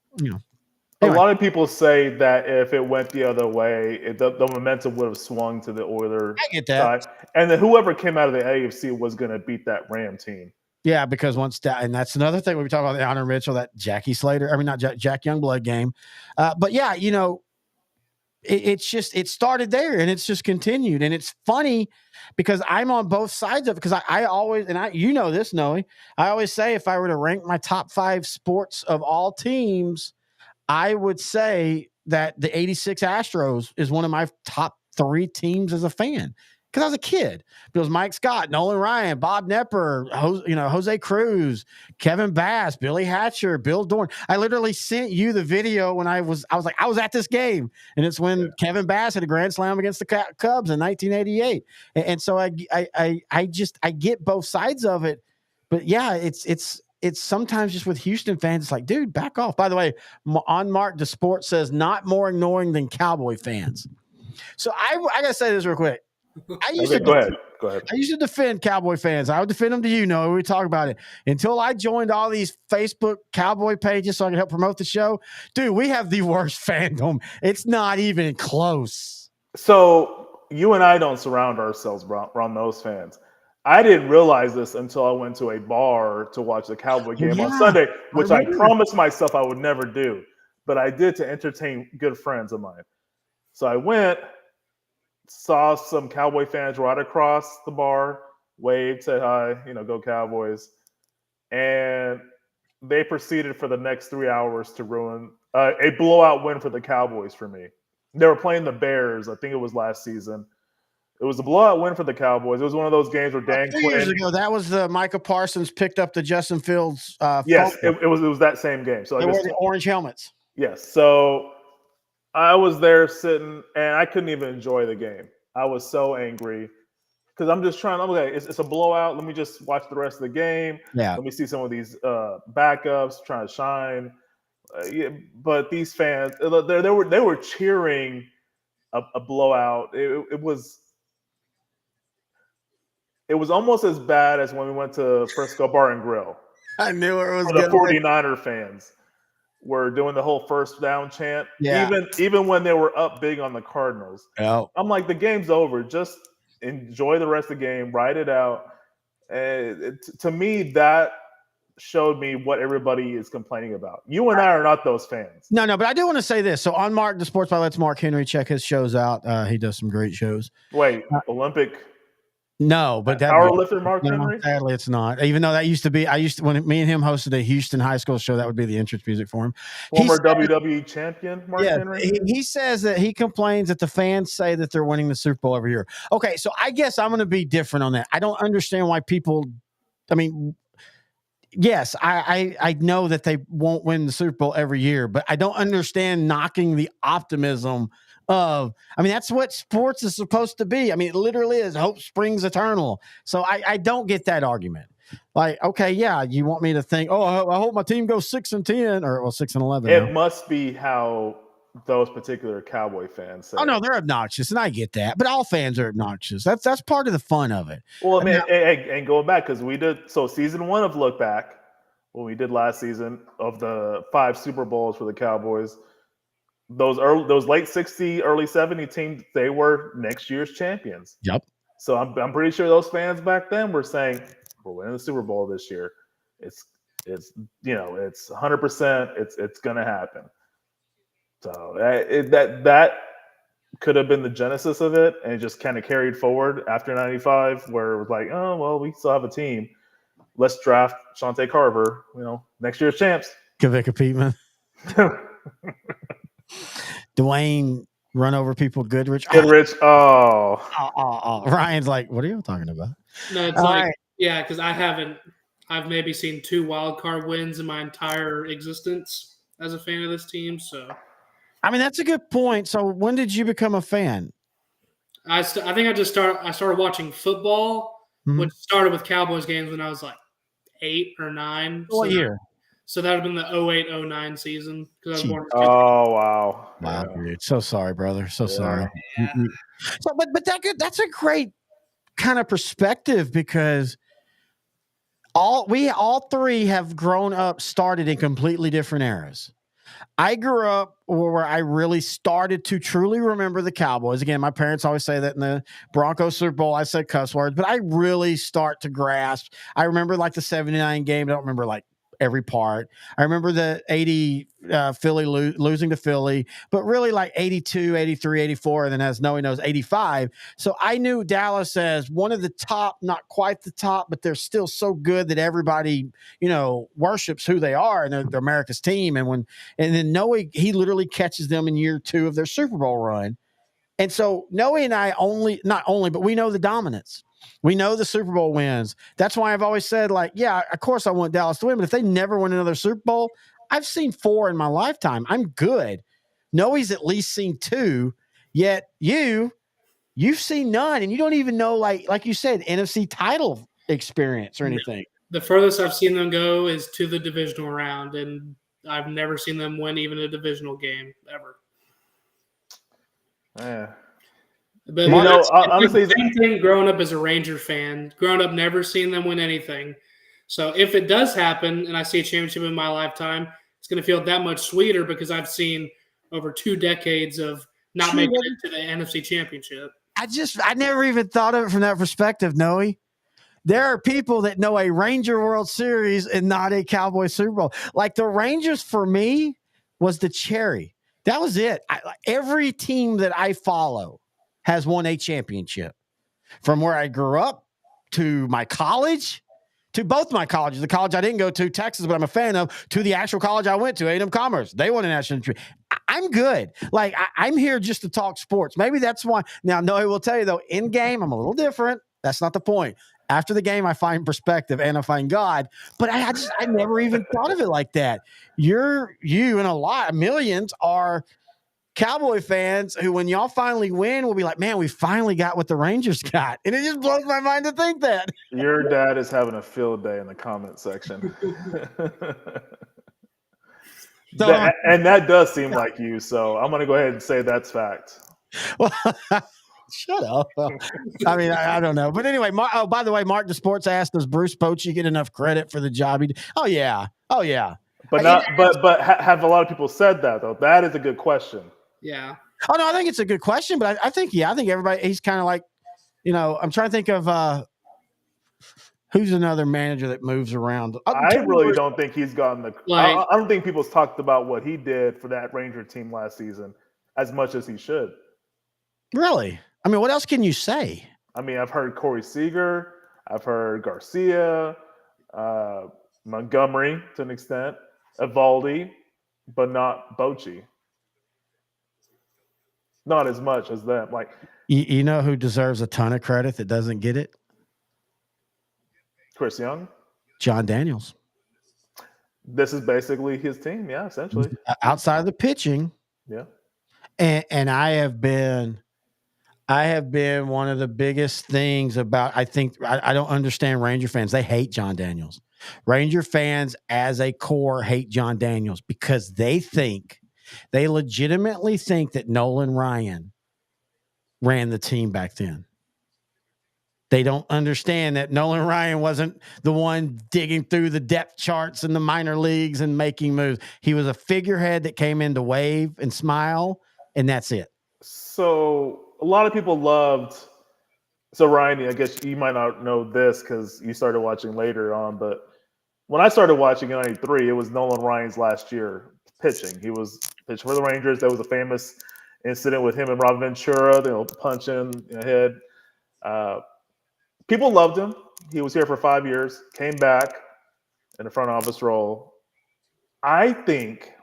Anyway. A lot of people say that if it went the other way, the momentum would have swung to the Oilers side. And then whoever came out of the AFC was going to beat that Ram team. Yeah, because and that's another thing when we talk about the Honor Mitchell, that Jack Youngblood game. But yeah, it started there and it's just continued. And it's funny because I'm on both sides of it, because I always, and this, Noe, I always say if I were to rank my top 5 sports of all teams, I would say that the 86 Astros is one of my top 3 teams as a fan, because I was a kid. It was Mike Scott, Nolan Ryan, Bob Nepper, Jose Cruz, Kevin Bass, Billy Hatcher, Bill Dorn. I literally sent you the video when I was at this game, and it's when Kevin Bass had a grand slam against the Cubs in 1988. And so I get both sides of it, but yeah, it's sometimes just with Houston fans, it's like, dude, back off. By the way, on Mark the Sport says not more annoying than Cowboy fans. So I got to say this real quick. Go ahead. I used to defend Cowboy fans. I would defend them to we talk about it. Until I joined all these Facebook Cowboy pages so I could help promote the show. Dude, we have the worst fandom. It's not even close. So you and I don't surround ourselves around those fans. I didn't realize this until I went to a bar to watch the Cowboy game on Sunday, which I promised myself I would never do, but I did to entertain good friends of mine. So I went, saw some Cowboy fans right across the bar, waved, said hi, go Cowboys. And they proceeded for the next 3 hours to ruin a blowout win for the Cowboys for me. They were playing the Bears. I think it was last season. It was a blowout win for the Cowboys. It was one of those games where Dan Quinn. 2 years ago, that was the Micah Parsons picked up the Justin Fields. Yes, it was that same game. So they wore the orange helmets. Yes. So I was there sitting, and I couldn't even enjoy the game. I was so angry because I'm just trying. It's a blowout. Let me just watch the rest of the game. Yeah. Let me see some of these backups trying to shine. Yeah, but these fans, they were cheering a blowout. It was almost as bad as when we went to Frisco Bar and Grill. I knew it was the going. 49er fans were doing the whole first down chant. Yeah. Even when they were up big on the Cardinals. Oh. I'm like, the game's over. Just enjoy the rest of the game. Ride it out. To me, that showed me what everybody is complaining about. You and I are not those fans. No, but I do want to say this. So on Mark, the Sports Pilot's Mark Henry, check his shows out. He does some great shows. Wait, Olympic? No, but that powerlifter Mark Henry? Sadly, it's not. Even though that used to be, when me and him hosted a Houston high school show, that would be the entrance music for him. Former WWE champion Mark Henry? He says that he complains that the fans say that they're winning the Super Bowl every year. Okay, so I guess I'm going to be different on that. I don't understand why people, I mean, yes, I know that they won't win the Super Bowl every year, but I don't understand knocking the optimism of, I mean, that's what sports is supposed to be. I mean, it literally is hope springs eternal. So I don't get that argument. Like, okay, yeah, you want me to think, oh, I hope my team goes 6-10 or 6-11. It must be how those particular Cowboy fans say. Oh no, they're obnoxious, and I get that. But all fans are obnoxious. That's part of the fun of it. Well, I mean, and going back, because we did season 1 of Look Back, when we did last season of the 5 Super Bowls for the Cowboys. Those late 60, early 70 teams, they were next year's champions. Yep. So I'm pretty sure those fans back then were saying, we're winning the Super Bowl this year. It's 100%. It's gonna happen. So that could have been the genesis of it, and it just kind of carried forward after '95, where it was like, oh well, we still have a team. Let's draft Shante Carver. Next year's champs. Kavika Pittman. Dwayne run over people. Goodrich. Oh. Ryan's like, what are you talking about? No, it's yeah, because I've maybe seen 2 wild card wins in my entire existence as a fan of this team. So, I mean, that's a good point. So, when did you become a fan? I think I started watching football, which started with Cowboys games when I was like 8 or 9. What year? So that would have been the 08-09 season because I was born. Oh wow! Wow, dude. So sorry, brother. So sorry. Yeah. So, but that's a great kind of perspective, because all three have grown up, started in completely different eras. I grew up where I really started to truly remember the Cowboys. Again, my parents always say that in the Broncos Super Bowl, I said cuss words, but I really start to grasp. I remember like the 79 game. I don't remember like every part. I remember the 80 Philly losing to Philly, but really like 82, 83, 84, and then as Noe knows, 85. So I knew Dallas as one of the top, not quite the top, but they're still so good that everybody, worships who they are, and they're America's team. And then Noe, he literally catches them in year 2 of their Super Bowl run. And so Noe and I but we know the dominance. We know the Super Bowl wins. That's why I've always said, like, yeah, of course I want Dallas to win, but if they never win another Super Bowl, I've seen 4 in my lifetime. I'm good. Noe's at least seen 2, yet you've seen none, and you don't even know, like you said, NFC title experience or anything. The furthest I've seen them go is to the divisional round, and I've never seen them win even a divisional game ever. Yeah. But honestly, same thing growing up as a Ranger fan. Growing up, never seeing them win anything. So if it does happen and I see a championship in my lifetime, it's going to feel that much sweeter because I've seen over 2 decades of not making it to the NFC Championship. I never even thought of it from that perspective, Noe. There are people that know a Ranger World Series and not a Cowboy Super Bowl. Like the Rangers for me was the cherry. That was it. Every team that I follow has won a championship. From where I grew up to my college, to both my colleges, the college I didn't go to, Texas, but I'm a fan of, to the actual college I went to, A&M Commerce. They won a national championship. I'm good. Like, I'm here just to talk sports. Maybe that's why. Now, Noe will tell you, though, in game, I'm a little different. That's not the point. After the game, I find perspective and I find God. But I never even thought of it like that. You and millions are Cowboy fans who, when y'all finally win, will be like, man, we finally got what the Rangers got. And it just blows my mind to think that. Your dad is having a field day in the comment section. And that does seem like you. So I'm going to go ahead and say that's fact. Well, shut up. I mean, I don't know. But anyway, by the way, Mark the Sports asked, does Bruce Bochy get enough credit for the job he did? Oh, yeah. But have a lot of people said that, though? That is a good question. Yeah. Oh, no, I think it's a good question. But I think everybody, he's kind of like, I'm trying to think of who's another manager that moves around. I really don't think he's gotten the I don't think people's talked about what he did for that Ranger team last season as much as he should. Really? I mean, what else can you say? I mean, I've heard Corey Seager, I've heard Garcia, Montgomery to an extent, Evaldi, but not Bochy. Not as much as them. Like, you know who deserves a ton of credit that doesn't get it? Chris Young, John Daniels. This is basically his team, yeah, essentially. Outside of the pitching, yeah. And I have been one of the biggest things about. I think I don't understand Ranger fans. They hate John Daniels. Ranger fans, as a core, hate John Daniels because they legitimately think that Nolan Ryan ran the team back then. They don't understand that Nolan Ryan wasn't the one digging through the depth charts in the minor leagues and making moves. He was a figurehead that came in to wave and smile, and that's it. So a lot of people loved. So Ryan, I guess you might not know this because you started watching later on, but when I started watching in '93, it was Nolan Ryan's last year pitching. He was pitching for the Rangers. There was a famous incident with him and Rob Ventura. They'll punch in the head. People loved him. He was here for 5 years, came back in a front office role. I think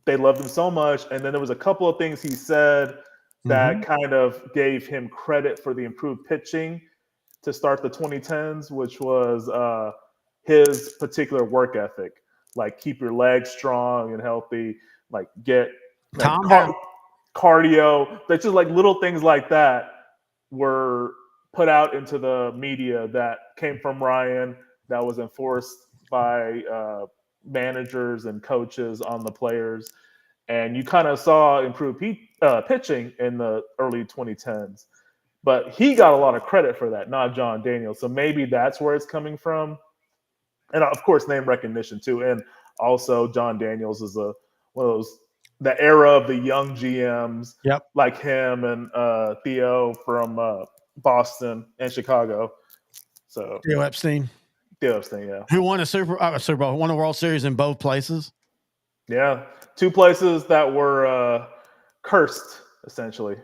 they loved him so much. And then there was a couple of things he said that kind of gave him credit for the improved pitching to start the 2010s, which was his particular work ethic. Like, keep your legs strong and healthy, like get cardio. That's just like little things like that were put out into the media that came from Ryan, that was enforced by managers and coaches on the players. And you kind of saw improved pitching in the early 2010s. But he got a lot of credit for that, not John Daniels. So maybe that's where it's coming from. And, of course, name recognition, too. And also John Daniels is one of those, the era of the young GMs, like him and Theo from Boston and Chicago. So Theo Epstein, yeah. Who won a Super Bowl, won a World Series in both places. Yeah, two places that were cursed, essentially.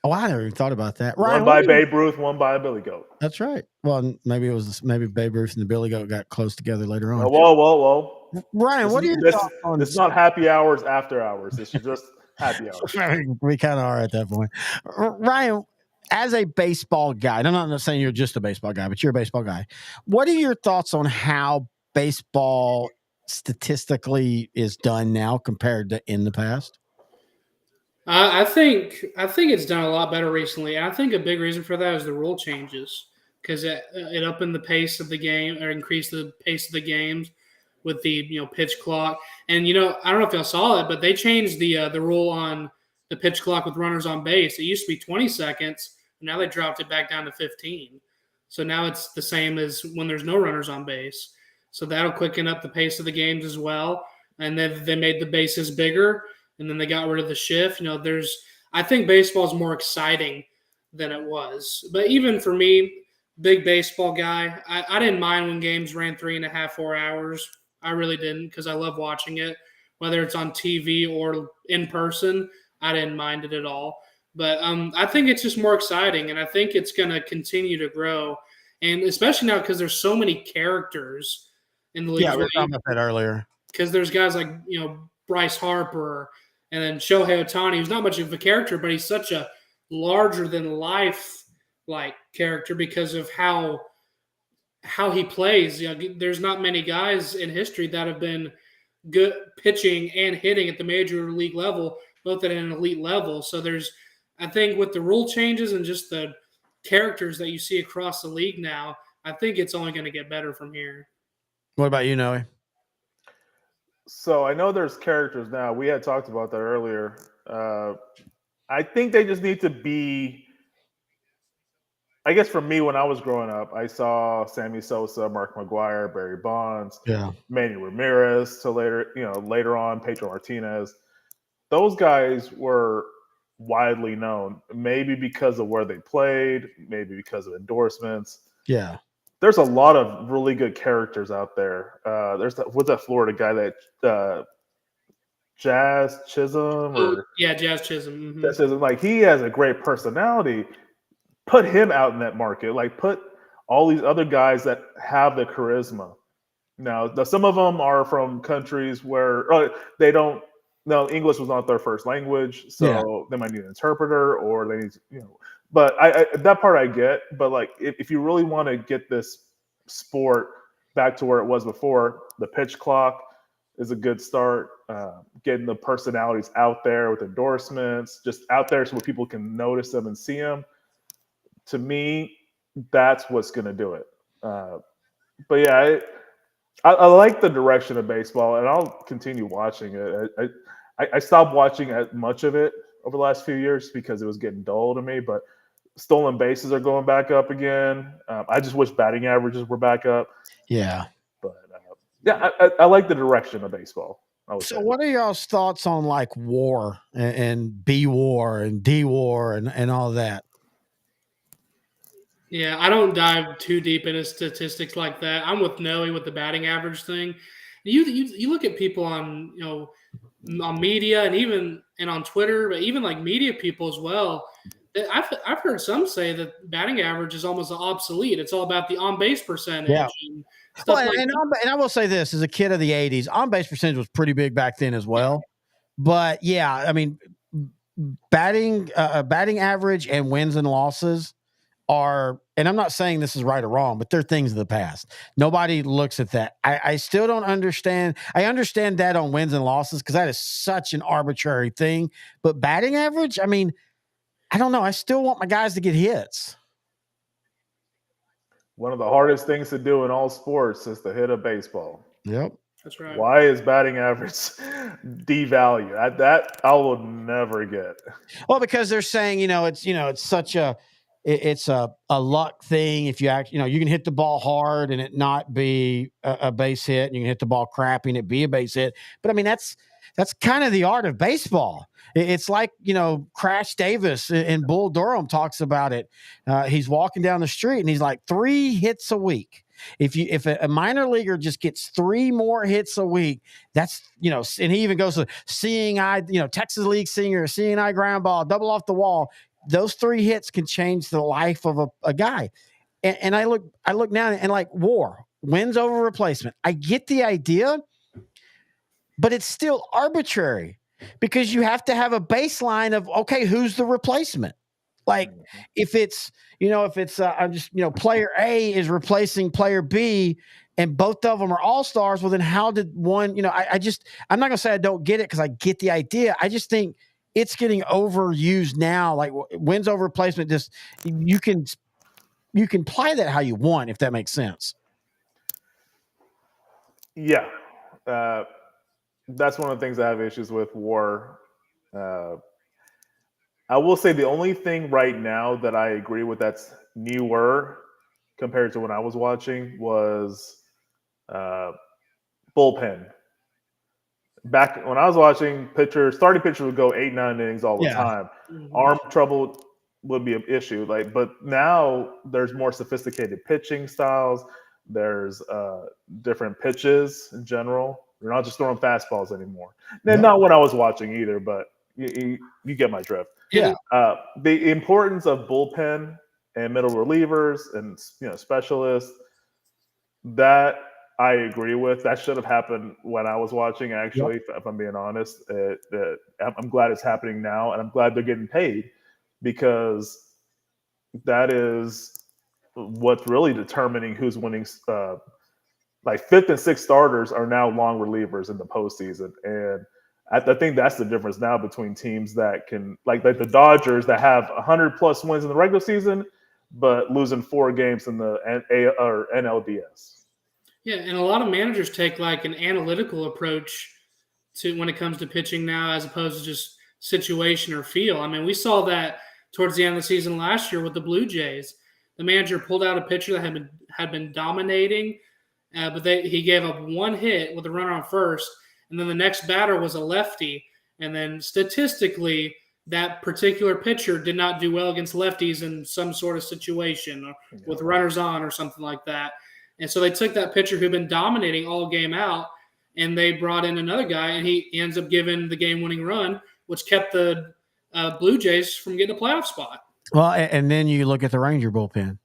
Oh, I never even thought about that. Ryan, one by Babe Ruth, one by Billy Goat. That's right. Well, maybe Babe Ruth and the Billy Goat got close together later on. Whoa. Ryan, what are your thoughts on this? It's not happy hours after hours. It's just happy hours. We kind of are at that point. Ryan, as a baseball guy, and I'm not saying you're just a baseball guy, but you're a baseball guy. What are your thoughts on how baseball statistically is done now compared to in the past? I think it's done a lot better recently. And I think a big reason for that is the rule changes, because it opened the pace of the game, or increased the pace of the games with the pitch clock. And I don't know if y'all saw it, but they changed the rule on the pitch clock with runners on base. It used to be 20 seconds. Now they dropped it back down to 15. So now it's the same as when there's no runners on base. So that'll quicken up the pace of the games as well. And then they made the bases bigger, and then they got rid of the shift. I think baseball is more exciting than it was. But even for me, big baseball guy, I didn't mind when games ran 3.5, 4 hours. I really didn't, because I love watching it. Whether it's on TV or in person, I didn't mind it at all. But I think it's just more exciting, and I think it's going to continue to grow. And especially now, because there's so many characters in the league. Yeah, we were talking about that earlier. Because there's guys like, Bryce Harper, and then Shohei Ohtani, who's not much of a character, but he's such a larger-than-life character because of how he plays. There's not many guys in history that have been good pitching and hitting at the major league level, both at an elite level. So I think with the rule changes and just the characters that you see across the league now, I think it's only going to get better from here. What about you, Noe? So I know there's characters now. We had talked about that earlier. I think they just need to be. I guess for me, when I was growing up, I saw Sammy Sosa, Mark McGwire, Barry Bonds, Yeah. Manny Ramirez. To later on, Pedro Martinez. Those guys were widely known, maybe because of where they played, maybe because of endorsements. Yeah. There's a lot of really good characters out there. What's that Florida guy that Jazz Chisholm or Jazz Chisholm. Mm-hmm. Jazz Chisholm? Like he has a great personality. Put him out in that market. Like put all these other guys that have the charisma. Now, some of them are from countries where they don't. No, English was not their first language, so they might need an interpreter, or they need, But that part I get. But like, if you really want to get this sport back to where it was before, the pitch clock is a good start. Getting the personalities out there with endorsements, just out there so people can notice them and see them. To me, that's what's going to do it. But yeah. I like the direction of baseball, and I'll continue watching it. I stopped watching as much of it over the last few years because it was getting dull to me. But stolen bases are going back up again. I just wish batting averages were back up. Yeah. But I like the direction of baseball. So what are y'all's thoughts on like WAR and B WAR and D WAR and all that? Yeah, I don't dive too deep into statistics like that. I'm with Noe with the batting average thing. You look at people on on media and on Twitter, but even like media people as well. I've heard some say that batting average is almost obsolete. It's all about the on base percentage. Yeah. And stuff like that. And I will say this: as a kid of the '80s, on base percentage was pretty big back then as well. But yeah, I mean, batting average and wins and losses are, and I'm not saying this is right or wrong, but they're things of the past. Nobody looks at that. I still don't understand. I understand that on wins and losses because that is such an arbitrary thing. But batting average, I mean, I don't know. I still want my guys to get hits. One of the hardest things to do in all sports is to hit a baseball. Yep. That's right. Why is batting average devalued? That I will never get. Well, because they're saying, it's such a luck thing. If you you can hit the ball hard and it not be a base hit, and you can hit the ball crappy and it be a base hit. But I mean, that's kind of the art of baseball. It's like, Crash Davis in Bull Durham talks about it. He's walking down the street and he's like 3 hits a week. If a minor leaguer just gets 3 more hits a week, that's, and he even goes to seeing eye, Texas League singer, seeing eye ground ball, double off the wall. Those 3 hits can change the life of a guy. And I look now and like WAR, wins over replacement. I get the idea, but it's still arbitrary because you have to have a baseline of, okay, who's the replacement? Like if it's player A is replacing player B and both of them are all-stars, well, then how did one, I'm not going to say I don't get it because I get the idea. I just think it's getting overused now. Like wins over replacement, just you can play that how you want, if that makes sense. Yeah. That's one of the things I have issues with WAR. I will say the only thing right now that I agree with that's newer compared to when I was watching was bullpen. Back when I was watching, starting pitchers would go 8-9 innings all the time. Mm-hmm. Arm trouble would be an issue. But now there's more sophisticated pitching styles. There's different pitches in general. You're not just throwing fastballs anymore. And not when I was watching either, but you get my drift. Yeah. The importance of bullpen and middle relievers and specialists, that I agree with. That should have happened when I was watching, actually, if I'm being honest. I'm glad it's happening now, and I'm glad they're getting paid because that is what's really determining who's winning. Like 5th and 6th starters are now long relievers in the postseason, and I think that's the difference now between teams that can, like the Dodgers, that have 100+ wins in the regular season, but losing 4 games in the NLDS. Yeah, and a lot of managers take like an analytical approach when it comes to pitching now, as opposed to just situation or feel. I mean, we saw that towards the end of the season last year with the Blue Jays. The manager pulled out a pitcher that had been dominating, but he gave up one hit with a runner on first, and then the next batter was a lefty. And then statistically, that particular pitcher did not do well against lefties in some sort of situation or with runners on or something like that. And so they took that pitcher who'd been dominating all game out, and they brought in another guy, and he ends up giving the game-winning run, which kept the Blue Jays from getting a playoff spot. Well, and then you look at the Ranger bullpen,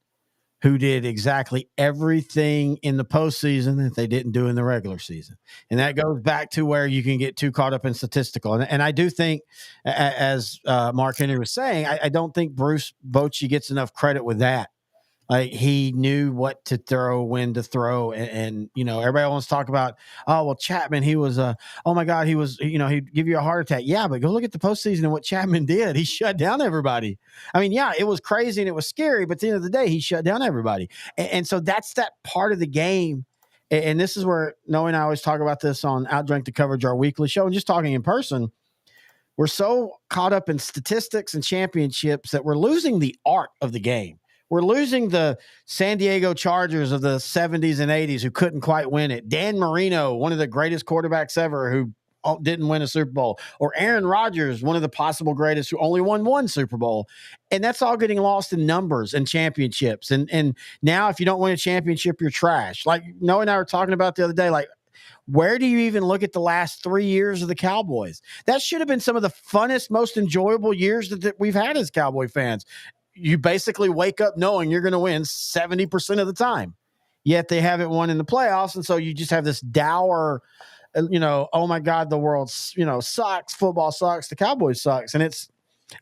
who did exactly everything in the postseason that they didn't do in the regular season. And that goes back to where you can get too caught up in statistical. And I do think, as Mark Henry was saying, I don't think Bruce Bochy gets enough credit with that. Like, he knew what to throw, when to throw. And everybody wants to talk about, oh, well, Chapman, he was, oh my God, he was, he'd give you a heart attack. Yeah, but go look at the postseason and what Chapman did. He shut down everybody. I mean, yeah, it was crazy and it was scary, but at the end of the day, he shut down everybody. And so that's that part of the game. And this is where Noah and I always talk about this on OutDrank The Coverage, our weekly show, and just talking in person. We're so caught up in statistics and championships that we're losing the art of the game. We're losing the San Diego Chargers of the 70s and 80s who couldn't quite win it. Dan Marino, one of the greatest quarterbacks ever, who didn't win a Super Bowl. Or Aaron Rodgers, one of the possible greatest, who only won one Super Bowl. And that's all getting lost in numbers and championships. And now if you don't win a championship, you're trash. Like Noah and I were talking about the other day, like, where do you even look at the last 3 years of the Cowboys? That should have been some of the funnest, most enjoyable years that we've had as Cowboy fans. You basically wake up knowing you're going to win 70% of the time, yet they haven't won in the playoffs. And so you just have this dour, oh my God, the world, sucks. Football sucks. The Cowboys sucks. And I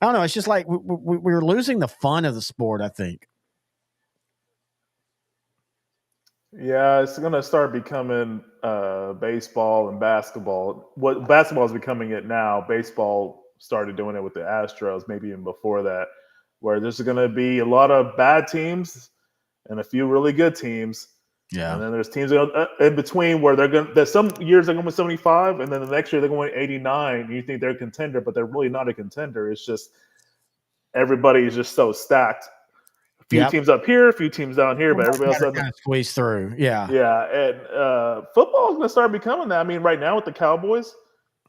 don't know. It's just like we're losing the fun of the sport, I think. Yeah, it's going to start becoming baseball and basketball. What basketball is becoming it now, baseball started doing it with the Astros, maybe even before that, where there's going to be a lot of bad teams and a few really good teams. Yeah. And then there's teams in between where there's some years they're going to win 75, and then the next year they're going to win 89. And you think they're a contender, but they're really not a contender. It's just everybody is just so stacked. A few teams up here, a few teams down here, but everybody else doesn't squeeze through. Yeah. Yeah. And football is going to start becoming that. I mean, right now with the Cowboys,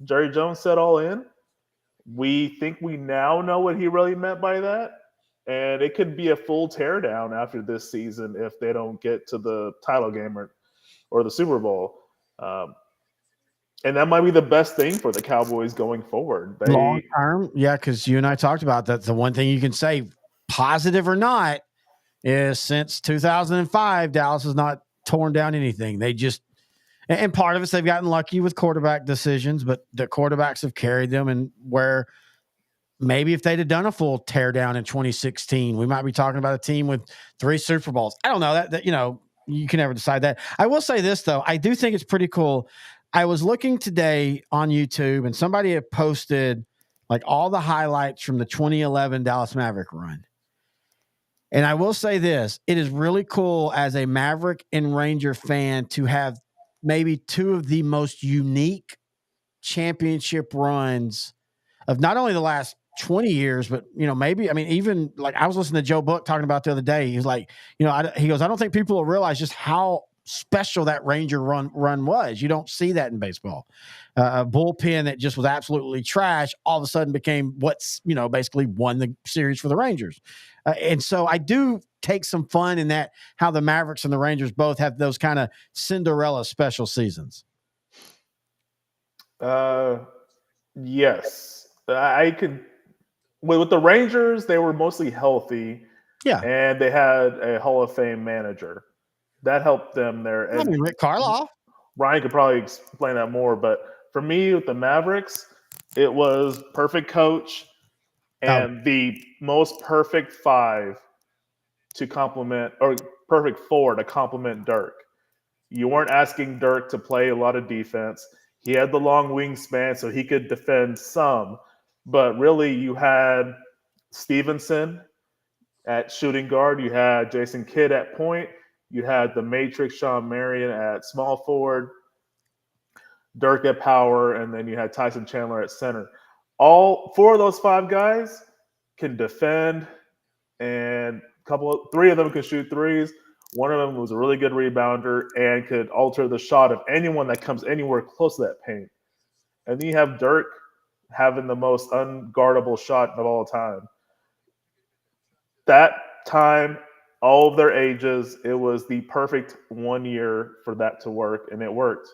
Jerry Jones said all in. We think we now know what he really meant by that. And it could be a full teardown after this season if they don't get to the title game or the Super Bowl. And that might be the best thing for the Cowboys going forward. Long term, yeah, because you and I talked about that. The one thing you can say, positive or not, is since 2005, Dallas has not torn down anything. They just – and part of it is they've gotten lucky with quarterback decisions, but the quarterbacks have carried them, and where – maybe if they'd have done a full teardown in 2016, we might be talking about a team with 3 Super Bowls. I don't know that you can never decide that. I will say this though. I do think it's pretty cool. I was looking today on YouTube and somebody had posted like all the highlights from the 2011 Dallas Maverick run. And I will say this, it is really cool as a Maverick and Ranger fan to have maybe 2 of the most unique championship runs of not only the last 20 years, but maybe, I mean, even like I was listening to Joe Buck talking about the other day. He's like, he goes, I don't think people will realize just how special that Ranger run was. You don't see that in baseball. A bullpen that just was absolutely trash all of a sudden became what's, basically won the series for the Rangers. And so I do take some fun in that, how the Mavericks and the Rangers both have those kind of Cinderella special seasons. Yes, I could. With the Rangers, they were mostly healthy. Yeah. And they had a Hall of Fame manager. That helped them there. And Rick Karloff. Ryan could probably explain that more. But for me, with the Mavericks, it was perfect coach and the most perfect 5 to complement, or perfect 4 to complement Dirk. You weren't asking Dirk to play a lot of defense. He had the long wingspan, so he could defend some. But really, you had Stevenson at shooting guard. You had Jason Kidd at point. You had the Matrix Sean Marion at small forward. Dirk at power, and then you had Tyson Chandler at center. All 4 of those 5 guys can defend, and 3 of them could shoot threes. One of them was a really good rebounder and could alter the shot of anyone that comes anywhere close to that paint. And then you have Dirk having the most unguardable shot of all time. That time, all of their ages, it was the perfect 1 year for that to work, and it worked.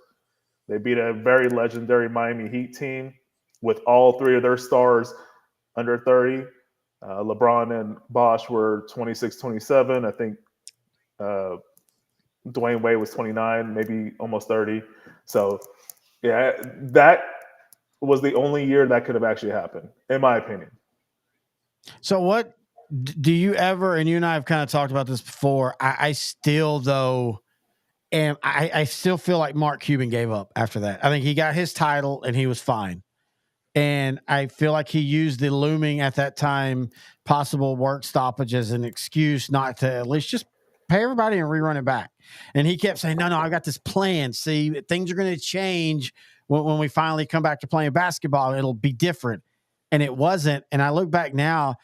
They beat a very legendary Miami Heat team with all 3 of their stars under 30. LeBron and Bosh were 26, 27. I think Dwayne Wade was 29, maybe almost 30. So, yeah, that was the only year that could have actually happened, in my opinion. So what do you ever, and you and I have kind of talked about this before, I still, though, and I still feel like Mark Cuban gave up after that. I think he got his title and he was fine. And I feel like he used the looming at that time possible work stoppage as an excuse not to at least just pay everybody and rerun it back. And he kept saying, no, I got this plan. See, things are going to change when we finally come back to playing basketball. It'll be different. And it wasn't. And I look back now,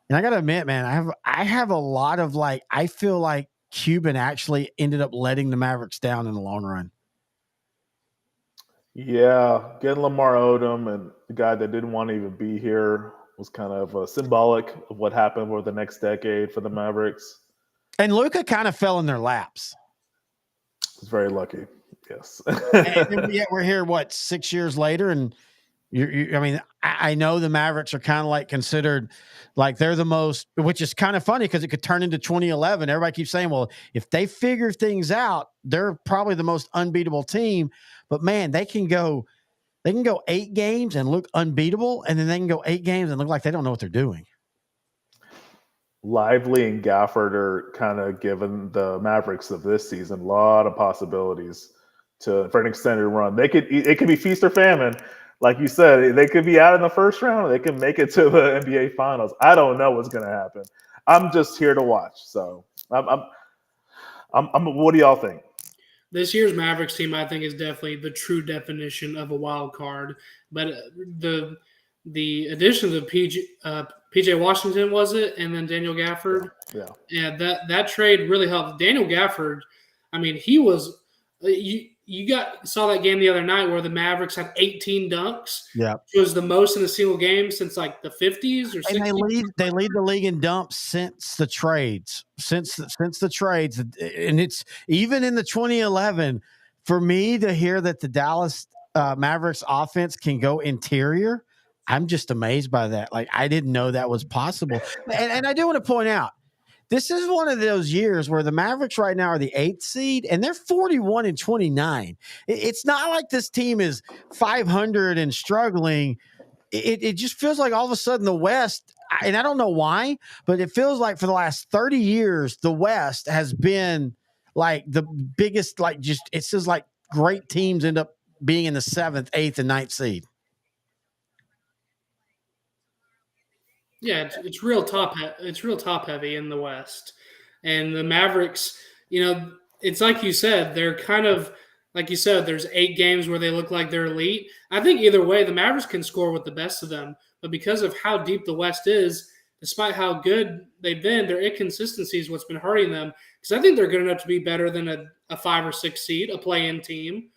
and I got to admit, man, I have a lot of I feel like Cuban actually ended up letting the Mavericks down in the long run. Yeah, getting Lamar Odom and the guy that didn't want to even be here was kind of symbolic of what happened over the next decade for the Mavericks. And Luka kind of fell in their laps. He's very lucky, yes. And yet we're here, 6 years later, and I mean, I know the Mavericks are kind of considered they're the most, which is kind of funny because it could turn into 2011. Everybody keeps saying, well, if they figure things out, they're probably the most unbeatable team. But man, they can go 8 games and look unbeatable, and then they can go 8 games and look like they don't know what they're doing. Lively and Gafford are kind of giving the Mavericks of this season a lot of possibilities for an extended run. It could be feast or famine. Like you said, they could be out in the first round, or they can make it to the NBA Finals. I don't know what's going to happen. I'm just here to watch. So, I'm. What do y'all think? This year's Mavericks team, I think, is definitely the true definition of a wild card. But the addition of PJ Washington, was it, and then Daniel Gafford? Yeah. That trade really helped. Daniel Gafford, I mean, he was saw that game the other night where the Mavericks had 18 dunks. Yeah, it was the most in a single game since the 50s or 60s. And they lead the league in dumps since the trades. Since the trades, and it's even in the 2011. For me to hear that the Dallas Mavericks offense can go interior, I'm just amazed by that. I didn't know that was possible. And I do want to point out, this is one of those years where the Mavericks right now are the 8th seed, and they're 41-29. It's not like this team is 500 and struggling. It just feels like all of a sudden the West, and I don't know why, but it feels like for the last 30 years, the West has been the biggest, it says great teams end up being in the 7th, 8th, and 9th seed. Yeah, it's real top heavy in the West, and the Mavericks. It's like you said, they're kind of like you said. There's 8 games where they look like they're elite. I think either way, the Mavericks can score with the best of them, but because of how deep the West is, despite how good they've been, their inconsistency is what's been hurting them. Because I think they're good enough to be better than a 5 or 6 seed, a play-in team,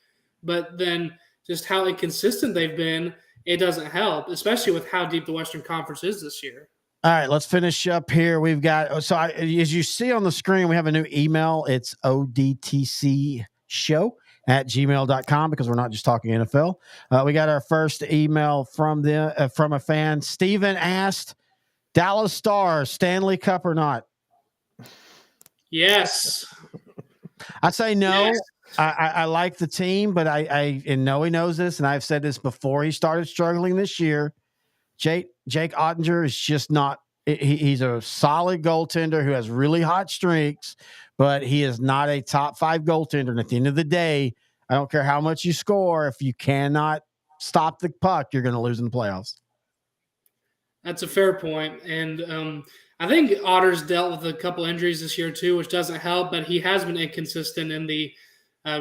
but then just how inconsistent they've been. It doesn't help, especially with how deep the Western Conference is this year. All right, let's finish up here. We've got, as you see on the screen, we have a new email. It's odtcshow@gmail.com because we're not just talking NFL. We got our first email from a fan. Steven asked, Dallas Stars, Stanley Cup or not? Yes. I'd say no. Yes. I like the team, but I know he knows this, and I've said this before he started struggling this year. Jake Ottinger is just not – he's a solid goaltender who has really hot streaks, but he is not a top 5 goaltender. And at the end of the day, I don't care how much you score. If you cannot stop the puck, you're going to lose in the playoffs. That's a fair point. And I think Otter's dealt with a couple injuries this year too, which doesn't help, but he has been inconsistent in the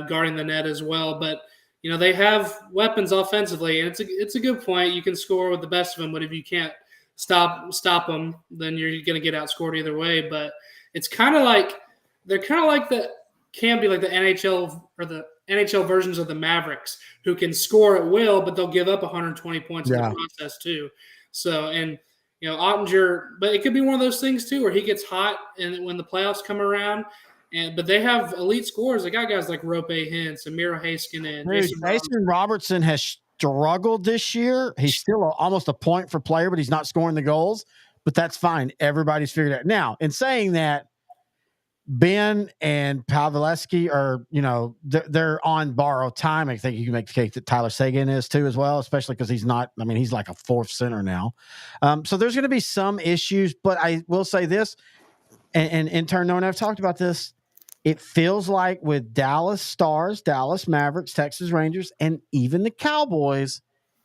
guarding the net as well. But, they have weapons offensively, and it's a good point. You can score with the best of them, but if you can't stop them, then you're going to get outscored either way. But it's kind of like they're kind of like the NHL or the NHL versions of the Mavericks, who can score at will, but they'll give up 120 points in the process too. So, and Ottinger, but it could be one of those things too, where he gets hot and when the playoffs come around. But they have elite scorers. They got guys like Rope Hintz and Miro Heiskanen. Jason Robertson has struggled this year. He's still almost a point for player, but he's not scoring the goals. But that's fine. Everybody's figured it out. Now, in saying that, Ben and Pavelski are, they're on borrowed time. I think you can make the case that Tyler Seguin is too as well, especially because he's not. I mean, he's like a fourth center now. So there's going to be some issues. But I will say this, and in turn, no one I've talked about this. It feels like with Dallas Stars, Dallas Mavericks, Texas Rangers, and even the Cowboys,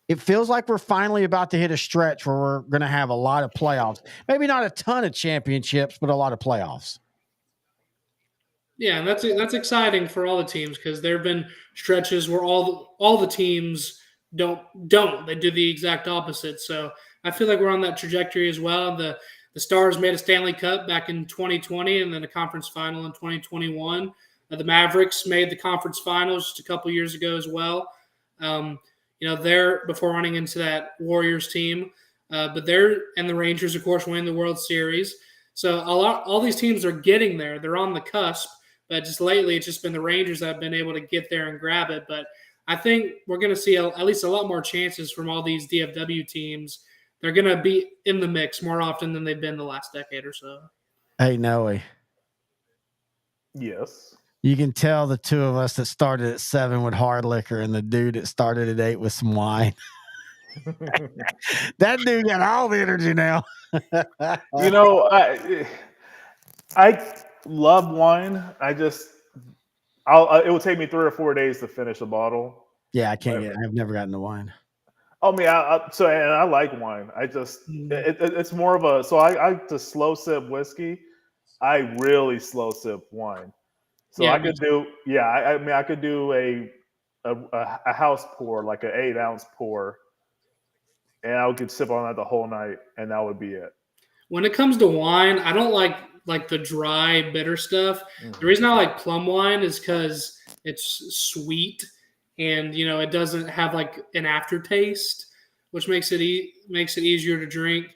it feels like we're finally about to hit a stretch where we're going to have a lot of playoffs. Maybe not a ton of championships, but a lot of playoffs. Yeah, and that's exciting for all the teams because there have been stretches where all the teams don't. They do the exact opposite. So I feel like we're on that trajectory as well. The Stars made a Stanley Cup back in 2020 and then a conference final in 2021. The Mavericks made the conference finals just a couple years ago as well. They're before running into that Warriors team, but and the Rangers, of course, winning the World Series. So all these teams are getting there. They're on the cusp, but just lately it's just been the Rangers that have been able to get there and grab it. But I think we're going to see at least a lot more chances from all these DFW teams. They're going to be in the mix more often than they've been the last decade or so. Hey, Noe. Yes. You can tell the two of us that started at 7 with hard liquor and the dude that started at 8 with some wine. That dude got all the energy now. I love wine. It would take me 3 or 4 days to finish a bottle. Yeah, I've never gotten the wine. I mean, I like wine. I just it's more of a I just slow sip whiskey. I really slow sip wine. So I could do I could do a house pour, like an 8-ounce pour, and I could sip on that the whole night, and that would be it. When it comes to wine, I don't like the dry, bitter stuff. Mm-hmm. The reason I like plum wine is because it's sweet. And it doesn't have like an aftertaste, which makes it easier to drink.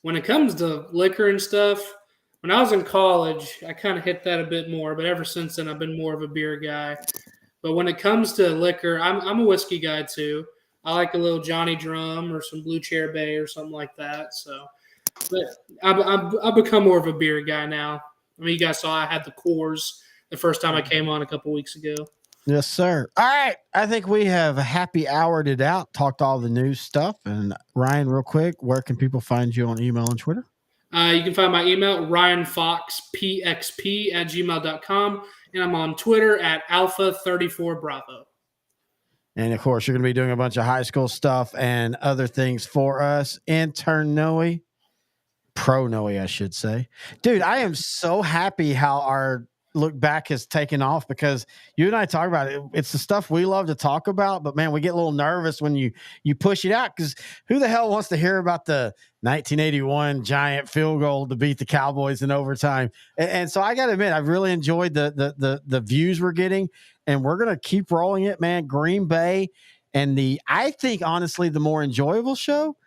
When it comes to liquor and stuff, when I was in college, I kind of hit that a bit more. But ever since then, I've been more of a beer guy. But when it comes to liquor, I'm a whiskey guy too. I like a little Johnny Drum or some Blue Chair Bay or something like that. So, but I've become more of a beer guy now. I mean, you guys saw I had the Coors the first time I came on a couple weeks ago. Yes, sir. All right. I think we have a happy houred it out, talked all the news stuff. And Ryan, real quick, where can people find you on email and Twitter? You can find my email, ryanfoxpxp@gmail.com. And I'm on Twitter at Alpha34Bravo. And, of course, you're going to be doing a bunch of high school stuff and other things for us. Intern Noe. Pro Noe, I should say. Dude, I am so happy how our look back has taken off because you and I talk about it. It's the stuff we love to talk about, but man, we get a little nervous when you push it out because who the hell wants to hear about the 1981 giant field goal to beat the Cowboys in overtime? And so I got to admit, I've really enjoyed the views we're getting, and we're going to keep rolling it, man. Green Bay and I think honestly, the more enjoyable show.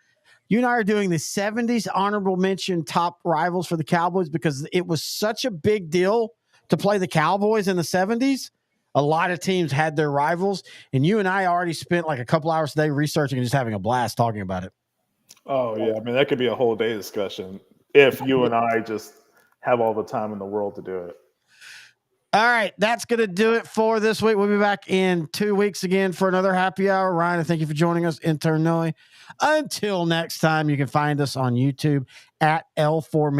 You and I are doing the 70s honorable mention top rivals for the Cowboys because it was such a big deal to play the Cowboys in the 70s. A lot of teams had their rivals, and you and I already spent like a couple hours a day researching and just having a blast talking about it. Oh, yeah. I mean, that could be a whole day discussion if you and I just have all the time in the world to do it. All right. That's going to do it for this week. We'll be back in 2 weeks again for another happy hour. Ryan, thank you for joining us. Intern Noe. Until next time, you can find us on YouTube at L4